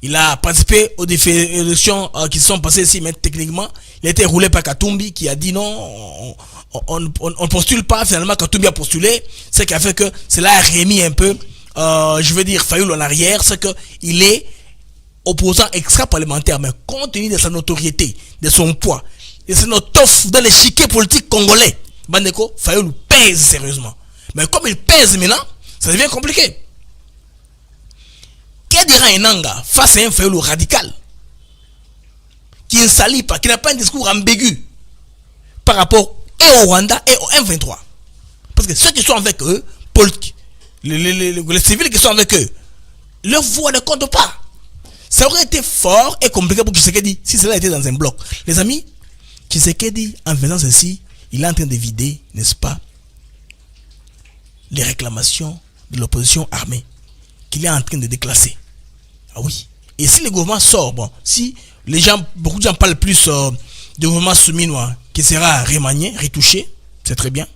Il a participé aux élections qui se sont passées ici, mais techniquement, il a été roulé par Katumbi qui a dit non, on ne postule pas. Finalement, Katumbi a postulé, ce qui a fait que cela a remis un peu, je veux dire, Fayoulou en arrière, c'est qu'il est opposant extra-parlementaire, mais compte tenu de sa notoriété, de son poids, de son étoffe dans l'échiquier politique congolais, Bandeko, Fayoulou pèse sérieusement. Mais comme il pèse maintenant, ça devient compliqué. Qu'est-ce que dira Enanga face à un Fayoulou radical qui ne s'allie pas, qui n'a pas un discours ambigu par rapport et au Rwanda et au M23? Parce que ceux qui sont avec eux, les civils qui sont avec eux, leur voix ne compte pas. Ça aurait été fort et compliqué pour Tshisekedi si cela était dans un bloc. Les amis, Tshisekedi, en faisant ceci, il est en train de vider, n'est-ce pas, les réclamations de l'opposition armée qu'il est en train de déclasser. Ah oui. Et si le gouvernement sort, bon, si les gens, beaucoup de gens parlent plus du gouvernement souminois qui sera remanié, retouché, c'est très bien.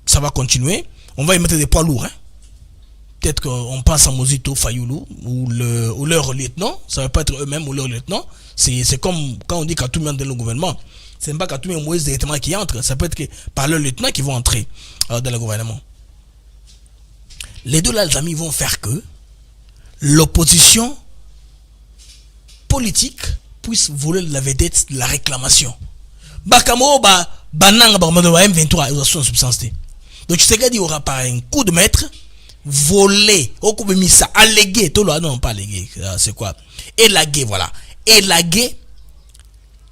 Ça va continuer. On va y mettre des poids lourds. Peut-être qu'on pense à Mozito, Fayoulou ou leur lieutenant. Ça ne va pas être eux-mêmes ou leur lieutenant. C'est comme quand on dit Katumbi entre dans le gouvernement. Ce n'est pas Katumbi et Moïse directement qui entrent. Ça peut être que par leur lieutenant qui vont entrer dans le gouvernement. Les deux là, les amis, vont faire que l'opposition politique puisse voler la vedette de la réclamation. Bakamo, bananga, M23, ils ont son substance. Donc, Tshisekedi aura par un coup de maître volé, au coup de missa, allégué, non, pas allégué, c'est quoi? Élagué, voilà. Élagué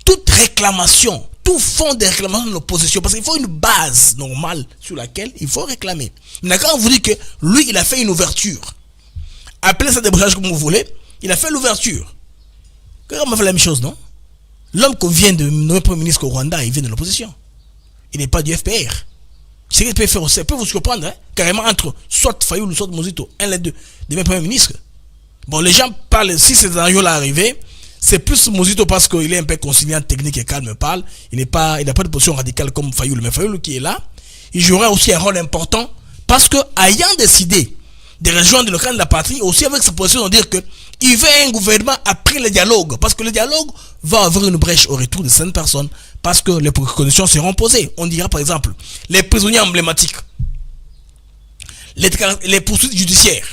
toute réclamation, tout fond de réclamation de l'opposition, parce qu'il faut une base normale sur laquelle il faut réclamer. Mais quand on vous dit que lui, il a fait une ouverture, appelez ça débranchage comme vous voulez, il a fait l'ouverture. Quand on fait la même chose, non? L'homme qu'on vient de nommer Premier ministre au Rwanda, il vient de l'opposition. Il n'est pas du FPR. C'est qu'il peut faire aussi, peut vous surprendre, carrément entre soit Fayoulou, soit Mozito, un des deux, des mêmes Premier ministres. Bon, les gens parlent, si c'est un jour là arrivé, c'est plus Mozito parce qu'il est un peu conciliant, technique et calme, parle. Il n'a pas de position radicale comme Fayoulou. Mais Fayoulou qui est là, il jouera aussi un rôle important parce que, ayant décidé de rejoindre le camp de la patrie, aussi avec sa position de dire que il veut un gouvernement après le dialogue. Parce que le dialogue va ouvrir une brèche au retour de certaines personnes. Parce que les conditions seront posées. On dira par exemple, les prisonniers emblématiques, les poursuites judiciaires,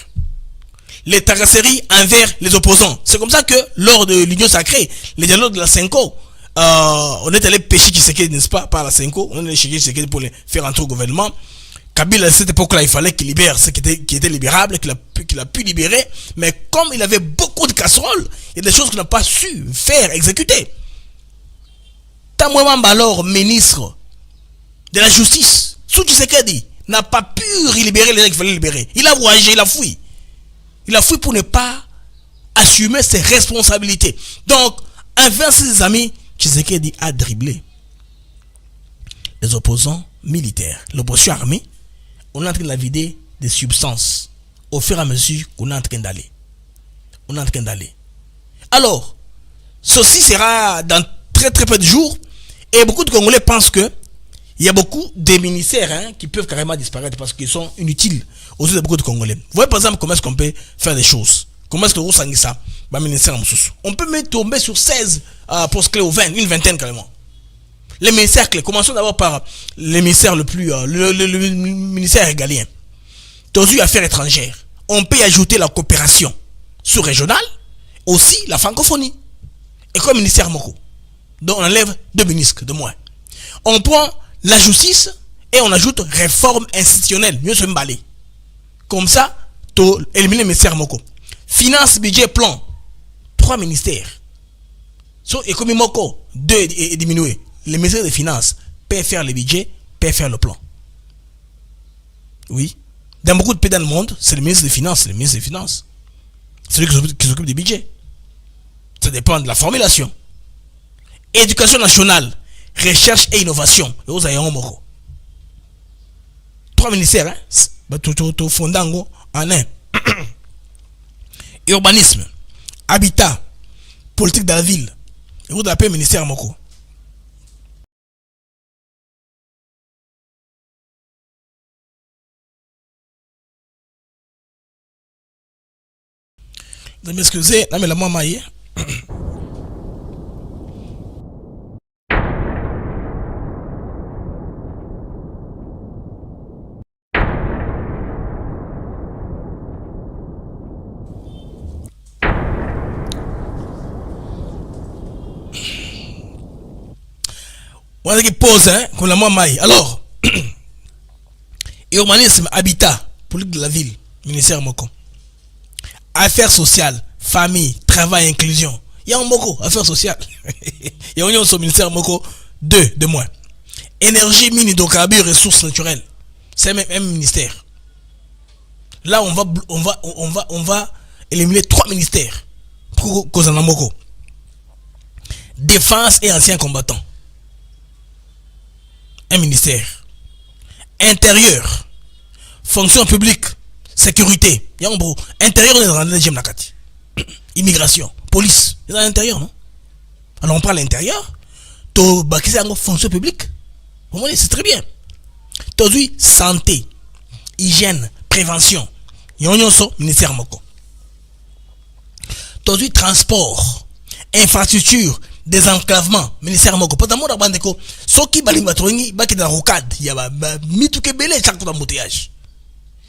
les tagasseries envers les opposants. C'est comme ça que lors de l'Union sacrée, les dialogues de la Cinco, on est allé pêcher Tshisekedi, n'est-ce pas, par la Cinco, on est allé chercher Tshisekedi pour les faire entrer au gouvernement. Kabila, à cette époque-là, il fallait qu'il libère ce qui était libérable, qu'il a pu libérer, mais comme il avait beaucoup de casseroles, il y a des choses qu'il n'a pas su faire, exécuter. Tamouemamba, alors, ministre de la justice, sous Tshisekedi, n'a pas pu libérer les gens qu'il fallait libérer. Il a voyagé, il a fui. Il a fui pour ne pas assumer ses responsabilités. Donc, envers ses amis, Tshisekedi a dribblé les opposants militaires, l'opposition armée. On est en train de la vider des substances au fur et à mesure qu'on est en train d'aller. On est en train d'aller. Alors, ceci sera dans très très peu de jours et beaucoup de Congolais pensent que Il y a beaucoup de ministères hein, qui peuvent carrément disparaître parce qu'ils sont inutiles aux yeux de beaucoup de Congolais. Vous voyez par exemple comment est-ce qu'on peut faire des choses. Comment est-ce que vous sangez ça on peut même tomber sur 16 postes clés ou 20, une vingtaine carrément. Les ministères clés, commençons d'abord par les ministères le plus, le ministère régalien. Aujourd'hui, affaires étrangères. On peut y ajouter la coopération sous-régionale, aussi la francophonie. Et comme ministère Moko. Donc on enlève 2 ministres de moins. On prend la justice et on ajoute réforme institutionnelle. Mieux se m'baller. Comme ça, tu élimines le ministère Moko. Finance, budget, plan. 3 ministères. So, économie Moko, 2 est diminué. Le ministère des Finances peut faire le budget, peut faire le plan. Oui. Dans beaucoup de pays dans le monde, c'est le ministre des Finances. Le ministre des Finances. C'est lui qui s'occupe du budget. Ça dépend de la formulation. Éducation nationale, recherche et innovation. 3 ministères. Hein? Tout fondango en un. Urbanisme, habitat, politique de la ville. Et vous appelez ministère Moko. Vous m'excusez, là mais la maman maille. On a qui pose, hein, comme la maman maille. Alors, urbanisme, habitat, politique de la ville, ministère Moko. Affaires sociales, famille, travail, inclusion. Il y a un Moko, affaires sociales. Il y a un au ministère Moko, 2 de moins. Énergie, mine, hydrocarbures, ressources naturelles. C'est même un ministère. Là, on va éliminer 3 ministères. Pour cause en Moko. Défense et anciens combattants. Un ministère. Intérieur. Fonction publique. Sécurité. Intérieur, on est dans le deuxième nakati. Immigration. Police. C'est dans l'intérieur, non? Alors on prend l'intérieur. Qui c'est fonction publique? C'est très bien. Aujourd'hui, santé, hygiène, prévention. Ministère Moko. Aujourd'hui, transport, infrastructure, désenclavement, ministère Moko. Parce que ceux qui balimatrongi, baki dans la rocade, il y a mituke belé chaque temps d'embouteillage.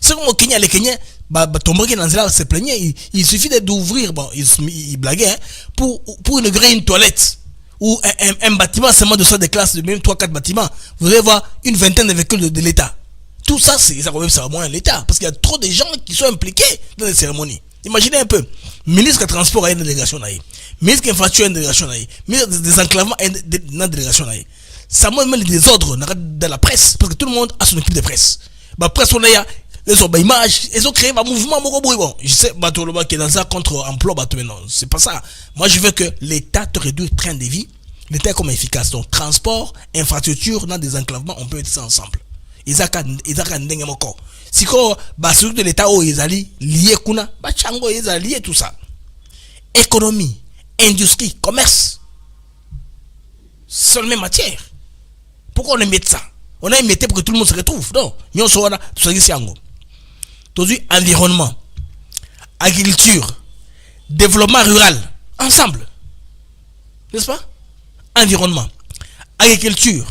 C'est comme au Kenya, les Kenyans, se plaignaient, il suffit d'ouvrir, bon, ils blaguaient, hein, pour inaugurer une toilette ou un bâtiment seulement de ça des classes de même 3-4 bâtiments. Vous allez voir une vingtaine de véhicules de l'État. Tout ça, c'est ça quand même ça moins l'État. Parce qu'il y a trop de gens qui sont impliqués dans les cérémonies. Imaginez un peu. Ministre de transport a une délégation là. Ministre de infrastructure a une délégation là. Ministre des enclavements a une délégation là. Ça montre même les désordres dans la presse. Parce que tout le monde a son équipe de presse. Bah, presse, on a ils ont des images, ils ont créé un mouvement. Bon, je sais, qui est dans ça contre emploi, mais non, c'est pas ça. Moi, je veux que l'État te réduise le train de vie. L'État est comme efficace. Donc, transport, infrastructure, dans des enclavements, on peut mettre ça ensemble. Ils ont encore. Si quoi, celui de l'État, ils allaient lier kuna, chango, ils allaient lier tout ça. Économie, industrie, commerce. Seulement matière. Pourquoi on met ça? On a mis pour que tout le monde se retrouve. Non, nous sommes tout ça ici. Aujourd'hui, environnement, agriculture, développement rural, ensemble. N'est-ce pas? Environnement, agriculture,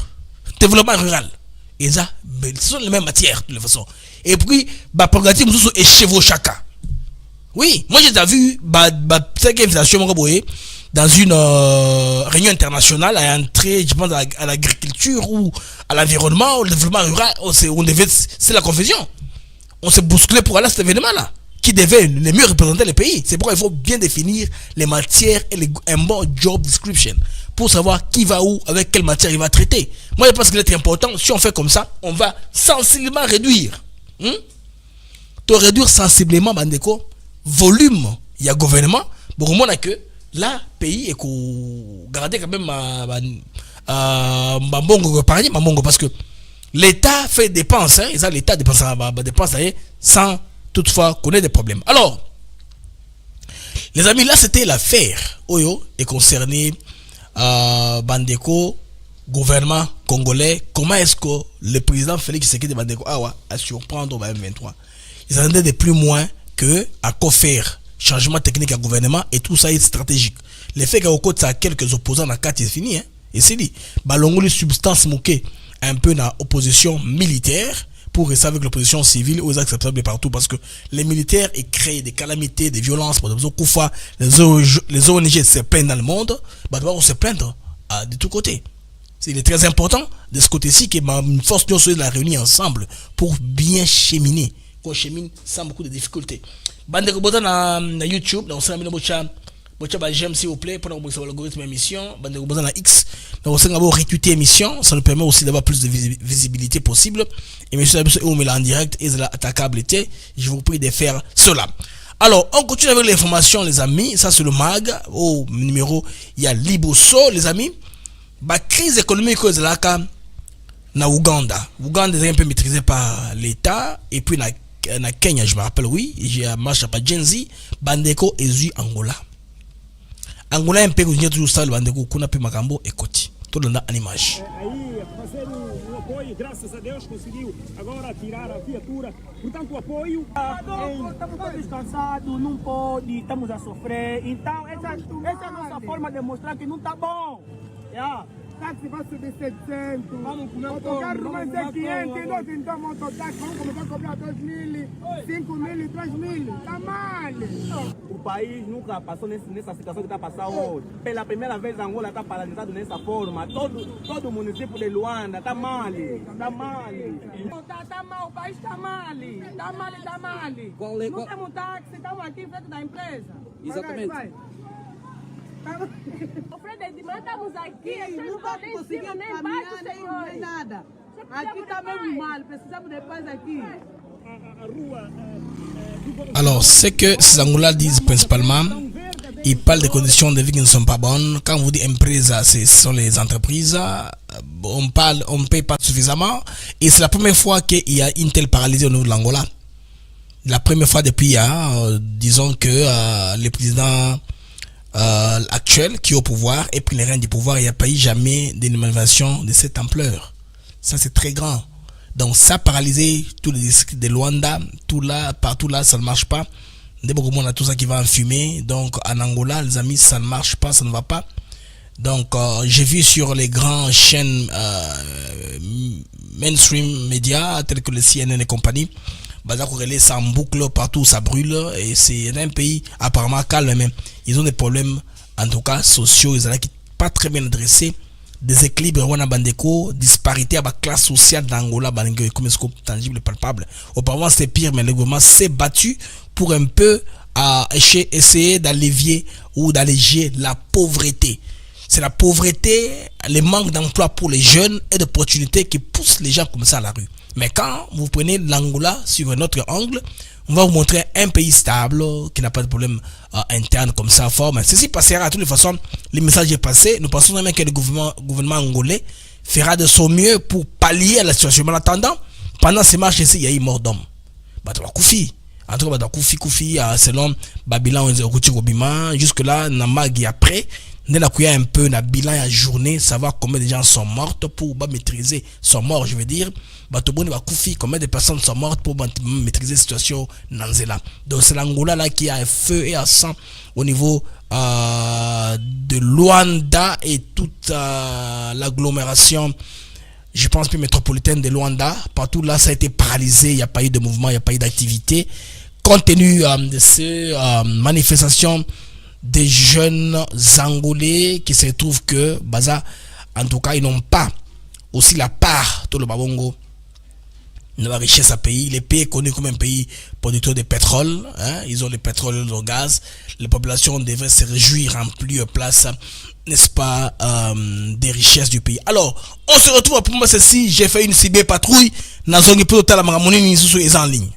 développement rural. Et ça, ce sont les mêmes matières de toute façon. Et puis, programme nous et chevaux chacun. Oui, moi j'ai vu cette invitation dans une réunion internationale à entrer, je pense, à l'agriculture ou à l'environnement, au développement rural. C'est la confusion. On s'est bousculé pour aller à cet événement-là, qui devait le mieux représenter le pays. C'est pourquoi il faut bien définir les matières et un bon job description pour savoir qui va où, avec quelle matière il va traiter. Moi, je pense qu'il est important. Si on fait comme ça, on va sensiblement réduire. Réduire sensiblement, Bandeko, volume, il y a gouvernement. Bon, on a que là, pays est garder quand même parce que l'État fait dépenses, hein, et ça l'État dépense sans toutefois connaître des problèmes. Alors, les amis, là c'était l'affaire Oyo et concerné Bandeko gouvernement congolais, comment est-ce que le président Félix Tshisekedi Bandeko Awa a surprendre au M23? Ils attendaient de plus moins que à quoi faire changement technique à gouvernement et tout ça est stratégique. Le fait qu'au côté ça quelques opposants dans 4 c'est fini hein. Et c'est dit balongo les substances moquées un peu dans opposition militaire pour rester avec l'opposition civile aux acceptables partout parce que les militaires ils créent des calamités, des violences pour les ONG se plaignent dans le monde, bah on se plaindre de tous côtés. Il est très important de ce côté-ci que ma force de la réunir ensemble pour bien cheminer, qu'on chemine sans beaucoup de difficultés. Bande ko na YouTube, na osana mino bocha ba j'aime s'il vous plaît pour nous l'algorithme émission, bande ko na X, na osana ba rétuiter émission, ça nous permet aussi d'avoir plus de visibilité possible. Émission on met en direct et la attaquabilité, je vous prie de faire cela. Alors, on continue avec l'information les amis, ça c'est le mag au numéro il y a Liboso les amis. La crise économique de la na Ouganda. Ouganda est un peu maîtrisé par l'État et puis na Kenya, je me rappelle oui, j'ai marché par Genzi, Bandeko et Angola. Angola un peu que toujours ça le Bandeko kuna pe makambo et Koti. Tout le monde en image. Graças a Deus conseguiu agora tirar a viatura, portanto o apoio estamos todos descansados, não pode, estamos a sofrer, então essa é a nossa forma de mostrar que não está bom. Táxi vai subir 700, autocarro vai ser 500, nós então mototáxi vamos começar a cobrar 2.000, 5.000, 3.000, está mal. O país nunca passou nessa situação que está passando hoje. Pela primeira vez Angola está paralisado nessa forma, todo o município de Luanda está mal, está mal. Está mal, o país está mal, está mal, está mal. Não temos táxi, estamos aqui perto da empresa. Exatamente. O Fred, estamos aqui, não está conseguindo nem embaixo, senhor. Nem nada. Aqui está mesmo mal, precisamos de paz aqui. Alors, c'est que ces Angolais disent principalement, ils parlent des conditions de vie qui ne sont pas bonnes. Quand vous dites empresa, ce sont les entreprises. On ne paye pas suffisamment. Et c'est la première fois qu'il y a une telle paralysie au niveau de l'Angola. La première fois depuis, disons que le président actuel qui est au pouvoir et pris les rênes du pouvoir, il n'y a pas eu jamais d'innovation de cette ampleur. Ça c'est très grand. Donc ça a paralysé tous les districts de Luanda, tout là, partout là, ça ne marche pas. On a tout ça qui va en fumée. Donc en Angola, les amis, ça ne marche pas, ça ne va pas. Donc j'ai vu sur les grandes chaînes mainstream médias tels que le CNN et compagnie, ça en boucle partout, ça brûle et c'est un pays apparemment calme, mais ils ont des problèmes en tout cas sociaux, ils sont pas très bien adressés, déséquilibre wana bandeko, disparité à la classe sociale d'Angola, comme un scope tangible et palpable. Auparavant c'était pire, mais le gouvernement s'est battu pour un peu essayer d'allévier ou d'alléger la pauvreté. C'est la pauvreté, le manque d'emploi pour les jeunes et d'opportunités qui poussent les gens comme ça à la rue. Mais quand vous prenez l'Angola sur un autre angle, on va vous montrer un pays stable, qui n'a pas de problème interne comme ça fort. Mais ceci passera de toutes les façons. Le message est passé. Nous pensons même que le gouvernement angolais fera de son mieux pour pallier à la situation. Mais en attendant, pendant ces marches ici, il y a eu mort d'homme. Koufi. En tout cas, Koufi, selon Babylon, jusque là, Namag après. Il y a un peu un bilan à journée, savoir combien de gens sont morts pour maîtriser, sont morts, je veux dire. Combien de personnes sont mortes pour maîtriser la situation Nanzela. Donc c'est l'Angola là qui a un feu et un sang au niveau de Luanda et toute l'agglomération, je pense plus métropolitaine de Luanda. Partout là ça a été paralysé, il n'y a pas eu de mouvement, il n'y a pas eu d'activité. Compte tenu de ces manifestations des jeunes Angolais qui se trouvent que en tout cas ils n'ont pas aussi la part tout le babongo de la richesse à pays. Le pays est connu comme un pays producteur de pétrole, hein? Ils ont le pétrole et le gaz. Les populations devraient se réjouir en plus place, n'est-ce pas, des richesses du pays. Alors on se retrouve pour moi ceci, j'ai fait une CB patrouille dans zone pour total magamoni est en ligne.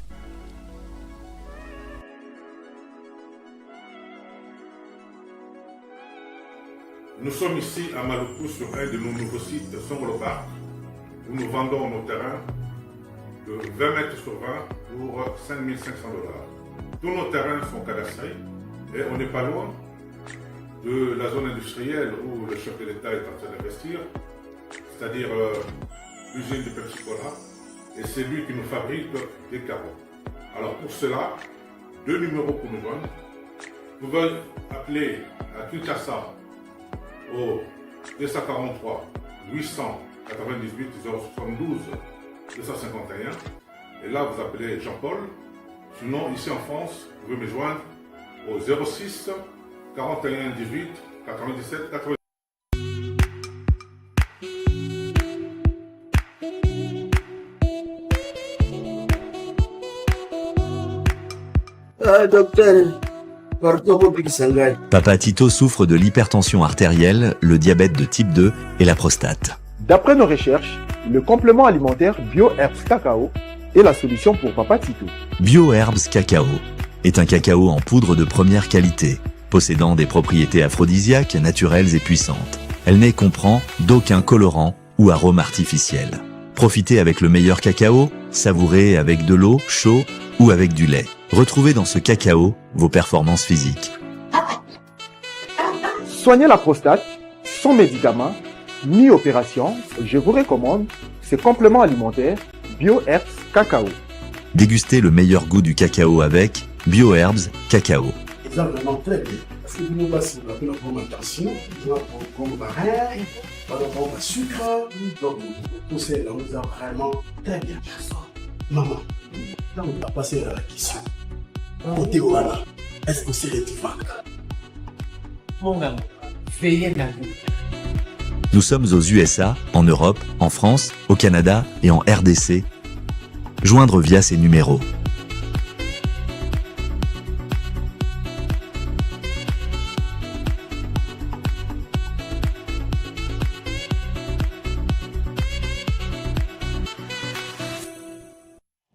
Nous sommes ici à Maluku sur un de nos nouveaux sites, Songolo Park, où nous vendons nos terrains de 20 mètres sur 20 pour 5 500 $. Tous nos terrains sont cadastrés et on n'est pas loin de la zone industrielle où le chef de l'État est en train d'investir. c'est-à-dire l'usine de Pepsi Cola, et c'est lui qui nous fabrique des carreaux. Alors pour cela, 2 numéros pour nous joindre. Vous pouvez appeler à Kinshasa au 243 898 072 251. Et là, vous appelez Jean-Paul. Sinon, ici en France, vous pouvez me joindre au 06 41 18 97 80. Docteur, Papa Tito souffre de l'hypertension artérielle, le diabète de type 2 et la prostate. D'après nos recherches, le complément alimentaire BioHerbs Cacao est la solution pour Papa Tito. BioHerbs Cacao est un cacao en poudre de première qualité, possédant des propriétés aphrodisiaques, naturelles et puissantes. Elle ne comprend d'aucun colorant ou arôme artificiel. Profitez avec le meilleur cacao, savourez avec de l'eau, chaud ou avec du lait. Retrouvez dans ce cacao vos performances physiques. Soignez la prostate sans médicaments ni opération. Je vous recommande ce complément alimentaire BioHerbs Cacao. Dégustez le meilleur goût du cacao avec BioHerbs Cacao. Ils ont vraiment très bien. Parce que nous passons la fermentation, nous avons comme baril, nous avons le sucre, donc tout ça, nous avons vraiment très bien. Maman, là on va passer à la question. Côté Ouana, est-ce que c'est le Tifac? Mon gars, veillez la vie. Nous sommes aux USA, en Europe, en France, au Canada et en RDC. Joindre via ces numéros.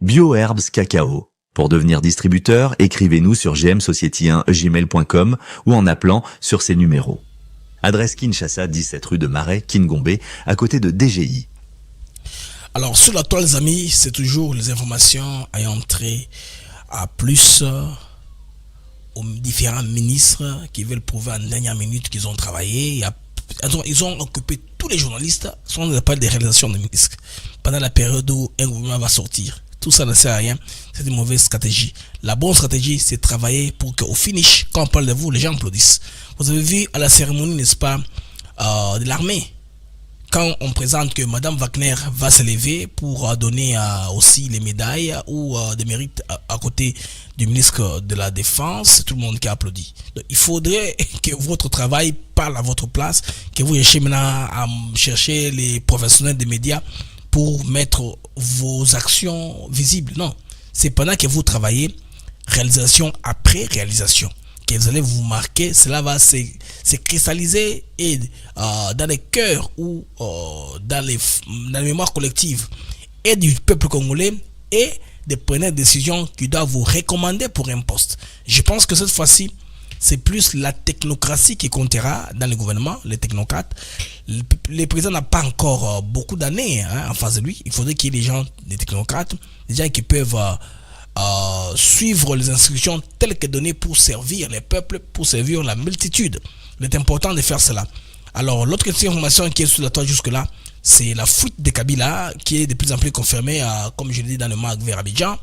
BioHerbs Cacao. Pour devenir distributeur, écrivez-nous sur gmsociety1gmail.com ou en appelant sur ces numéros. Adresse Kinshasa, 17 rue de Marais, Kingombe, à côté de DGI. Alors, sur la toile, les amis, c'est toujours les informations ayant trait à plus aux différents ministres qui veulent prouver en dernière minute qu'ils ont travaillé. Ils ont occupé tous les journalistes, ce qu'on appelle des réalisations de ministres, pendant la période où un gouvernement va sortir. Tout ça ne sert à rien, c'est une mauvaise stratégie. La bonne stratégie, c'est travailler pour qu'au finish, quand on parle de vous, les gens applaudissent. Vous avez vu à la cérémonie, n'est-ce pas, de l'armée, quand on présente que Madame Wagner va se lever pour donner aussi les médailles ou des mérites à côté du ministre de la Défense, tout le monde qui a applaudi. Donc, il faudrait que votre travail parle à votre place, que vous cherchiez maintenant à chercher les professionnels des médias pour mettre vos actions visibles. Non, c'est pendant que vous travaillez, réalisation après réalisation, que vous allez vous marquer. Cela va se cristalliser et dans les cœurs ou dans la mémoire collective et du peuple congolais et de prendre des décisions qui doivent vous recommander pour un poste. Je pense que cette fois-ci, c'est plus la technocratie qui comptera dans le gouvernement, les technocrates. Le président n'a pas encore beaucoup d'années en face de lui. Il faudrait qu'il y ait des gens, des technocrates, des gens qui peuvent suivre les instructions telles que données pour servir les peuples, pour servir la multitude. Il est important de faire cela. Alors, l'autre information qui est sur la toile jusque-là, c'est la fuite de Kabila qui est de plus en plus confirmée, comme je l'ai dit, dans le mag vers Abidjan.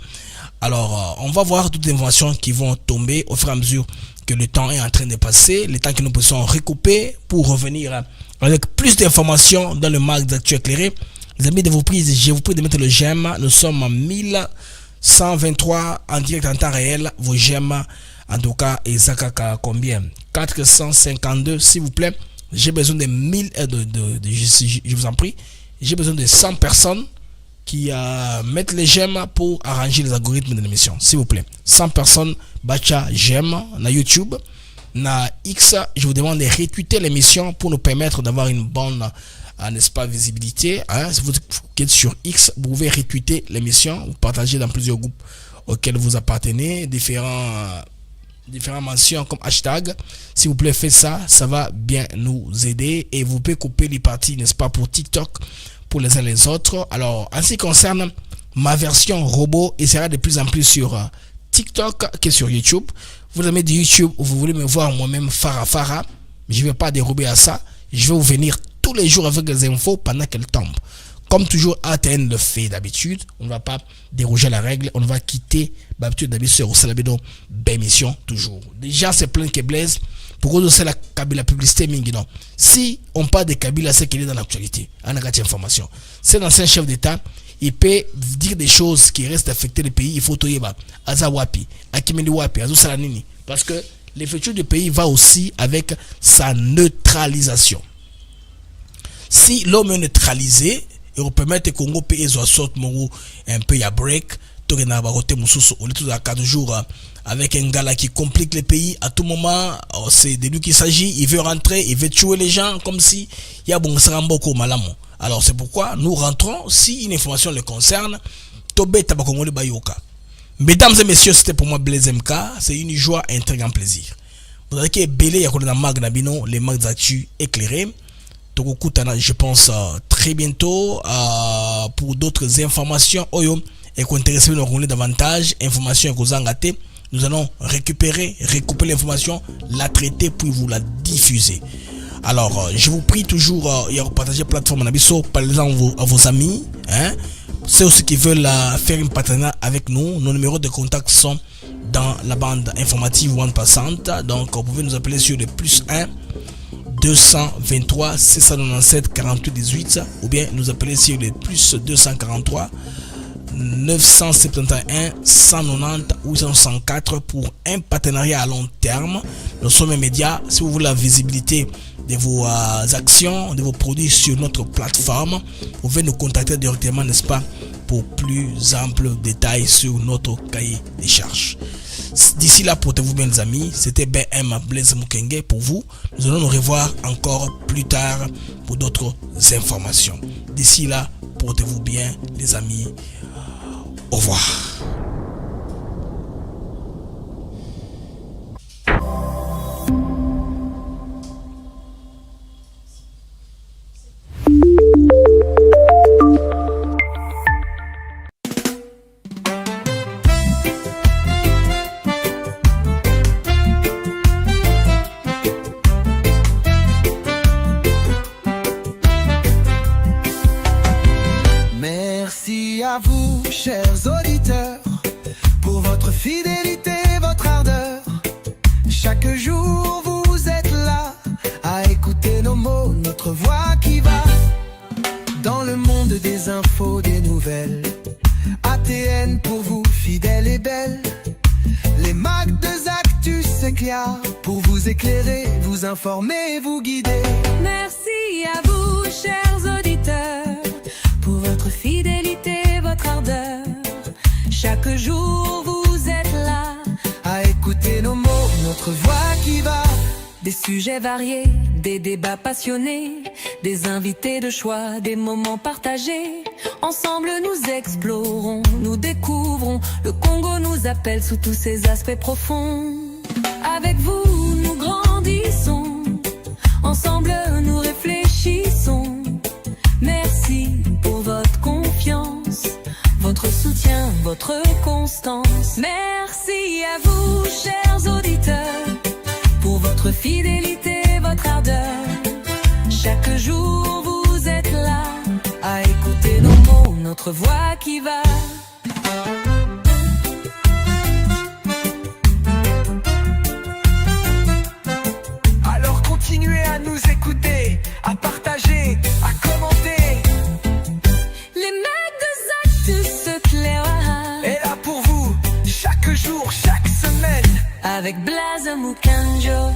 Alors, on va voir toutes les informations qui vont tomber au fur et à mesure que le temps est en train de passer, le temps que nous pouvons recouper pour revenir avec plus d'informations dans le mag d'actu éclairé. Les amis, je vous prie de mettre le j'aime. Nous sommes en 1123 en direct en temps réel. Vos j'aime, en tout cas, et Zakaka combien? 452, s'il vous plaît. J'ai besoin de 1000, je vous en prie, j'ai besoin de 100 personnes qui mettent les j'aime pour arranger les algorithmes de l'émission, s'il vous plaît. 100 personnes, bacha j'aime, na YouTube, na X, je vous demande de retweeter l'émission pour nous permettre d'avoir une bonne, n'est-ce pas, visibilité. Si vous êtes sur X, vous pouvez retweeter l'émission, vous partagez dans plusieurs groupes auxquels vous appartenez, différentes mentions comme hashtag. S'il vous plaît, faites ça, ça va bien nous aider. Et vous pouvez couper les parties, n'est-ce pas, pour TikTok, pour les uns les autres. Alors, en ce qui concerne ma version robot, il sera de plus en plus sur TikTok que sur YouTube. Vous avez de YouTube, vous voulez me voir moi-même Farah, je ne vais pas dérober à ça. Je vais vous venir tous les jours avec les infos pendant qu'elles tombent. Comme toujours, ATN le fait d'habitude. On ne va pas déroger à la règle. On va quitter l'habitude d'habitude au Salabédo d'émission toujours. Déjà, c'est plein que Blaise. Pourquoi c'est la Kabila publicité Minginon. Si on parle de Kabila, c'est qu'il est dans l'actualité. On a gâté information. C'est l'ancien chef d'État. Il peut dire des choses qui restent affecter le pays. Il faut tout y aller. Azawapi, Akimeli Wapi, Azou Salanini. Parce que l'effectif du pays va aussi avec sa neutralisation. Si l'homme est neutralisé, et on permet que Congo paye un peu à break, on est à 4 jours avec un gars là qui complique le pays à tout moment. C'est de lui qu'il s'agit. Il veut rentrer, il veut tuer les gens comme si il y a bon Saramboko Malamo. Alors c'est pourquoi nous rentrons si une information le concerne. Tobé Tabakongo de Bayoka. Mesdames et messieurs, c'était pour moi Blaise MK. C'est une joie et un très grand plaisir. Vous avez que Belé Yakolana Magnabino, les mags d'actu éclairés. Je pense très bientôt pour d'autres informations. Oyo et qu'on intéresse nous connaître davantage informations que vous en gâté. Nous allons recouper l'information, la traiter puis vous la diffuser. Alors je vous prie toujours de partager la plateforme Nabiso, parlez-en à vos amis. Ceux qui veulent faire un partenariat avec nous, nos numéros de contact sont dans la bande informative One Passante. Donc vous pouvez nous appeler sur le +1 223 697 48 18 ou bien nous appeler sur le +243 971 190 864 pour un partenariat à long terme. Nous sommes un média. Si vous voulez la visibilité de vos actions, de vos produits sur notre plateforme, vous pouvez nous contacter directement, n'est-ce pas, pour plus amples détails sur notre cahier des charges. D'ici là, portez-vous bien les amis. C'était BM Blaise Mukenge pour vous. Nous allons nous revoir encore plus tard pour d'autres informations. D'ici là, portez-vous bien les amis. Au revoir. Merci à vous, chers auditeurs, pour votre fidélité, votre ardeur. Chaque jour vous êtes là à écouter nos mots, notre voix qui va dans le monde des infos, des nouvelles. ATN pour vous, fidèle et belle. Les mags de Actus s'éclairent pour vous éclairer, vous informer, vous guider. Merci à vous, chers auditeurs, pour votre fidélité, votre ardeur. Chaque jour vous êtes là à écouter nos mots, notre voix qui va. Des sujets variés, des débats passionnés, des invités de choix, des moments partagés. Ensemble nous explorons, nous découvrons. Le Congo nous appelle sous tous ses aspects profonds. Avec vous nous grandissons, ensemble nous réfléchissons. Merci pour votre confiance, votre soutien, votre constance. Merci à vous, chers auditeurs, pour votre fidélité, votre ardeur. Chaque jour vous êtes là à écouter nos mots, notre voix qui va. Alors continuez à nous écouter, à partager, à commenter. Les mecs de Actus s'éclairent. Et là pour vous, chaque jour, chaque semaine. Avec Blaise Mukanjo.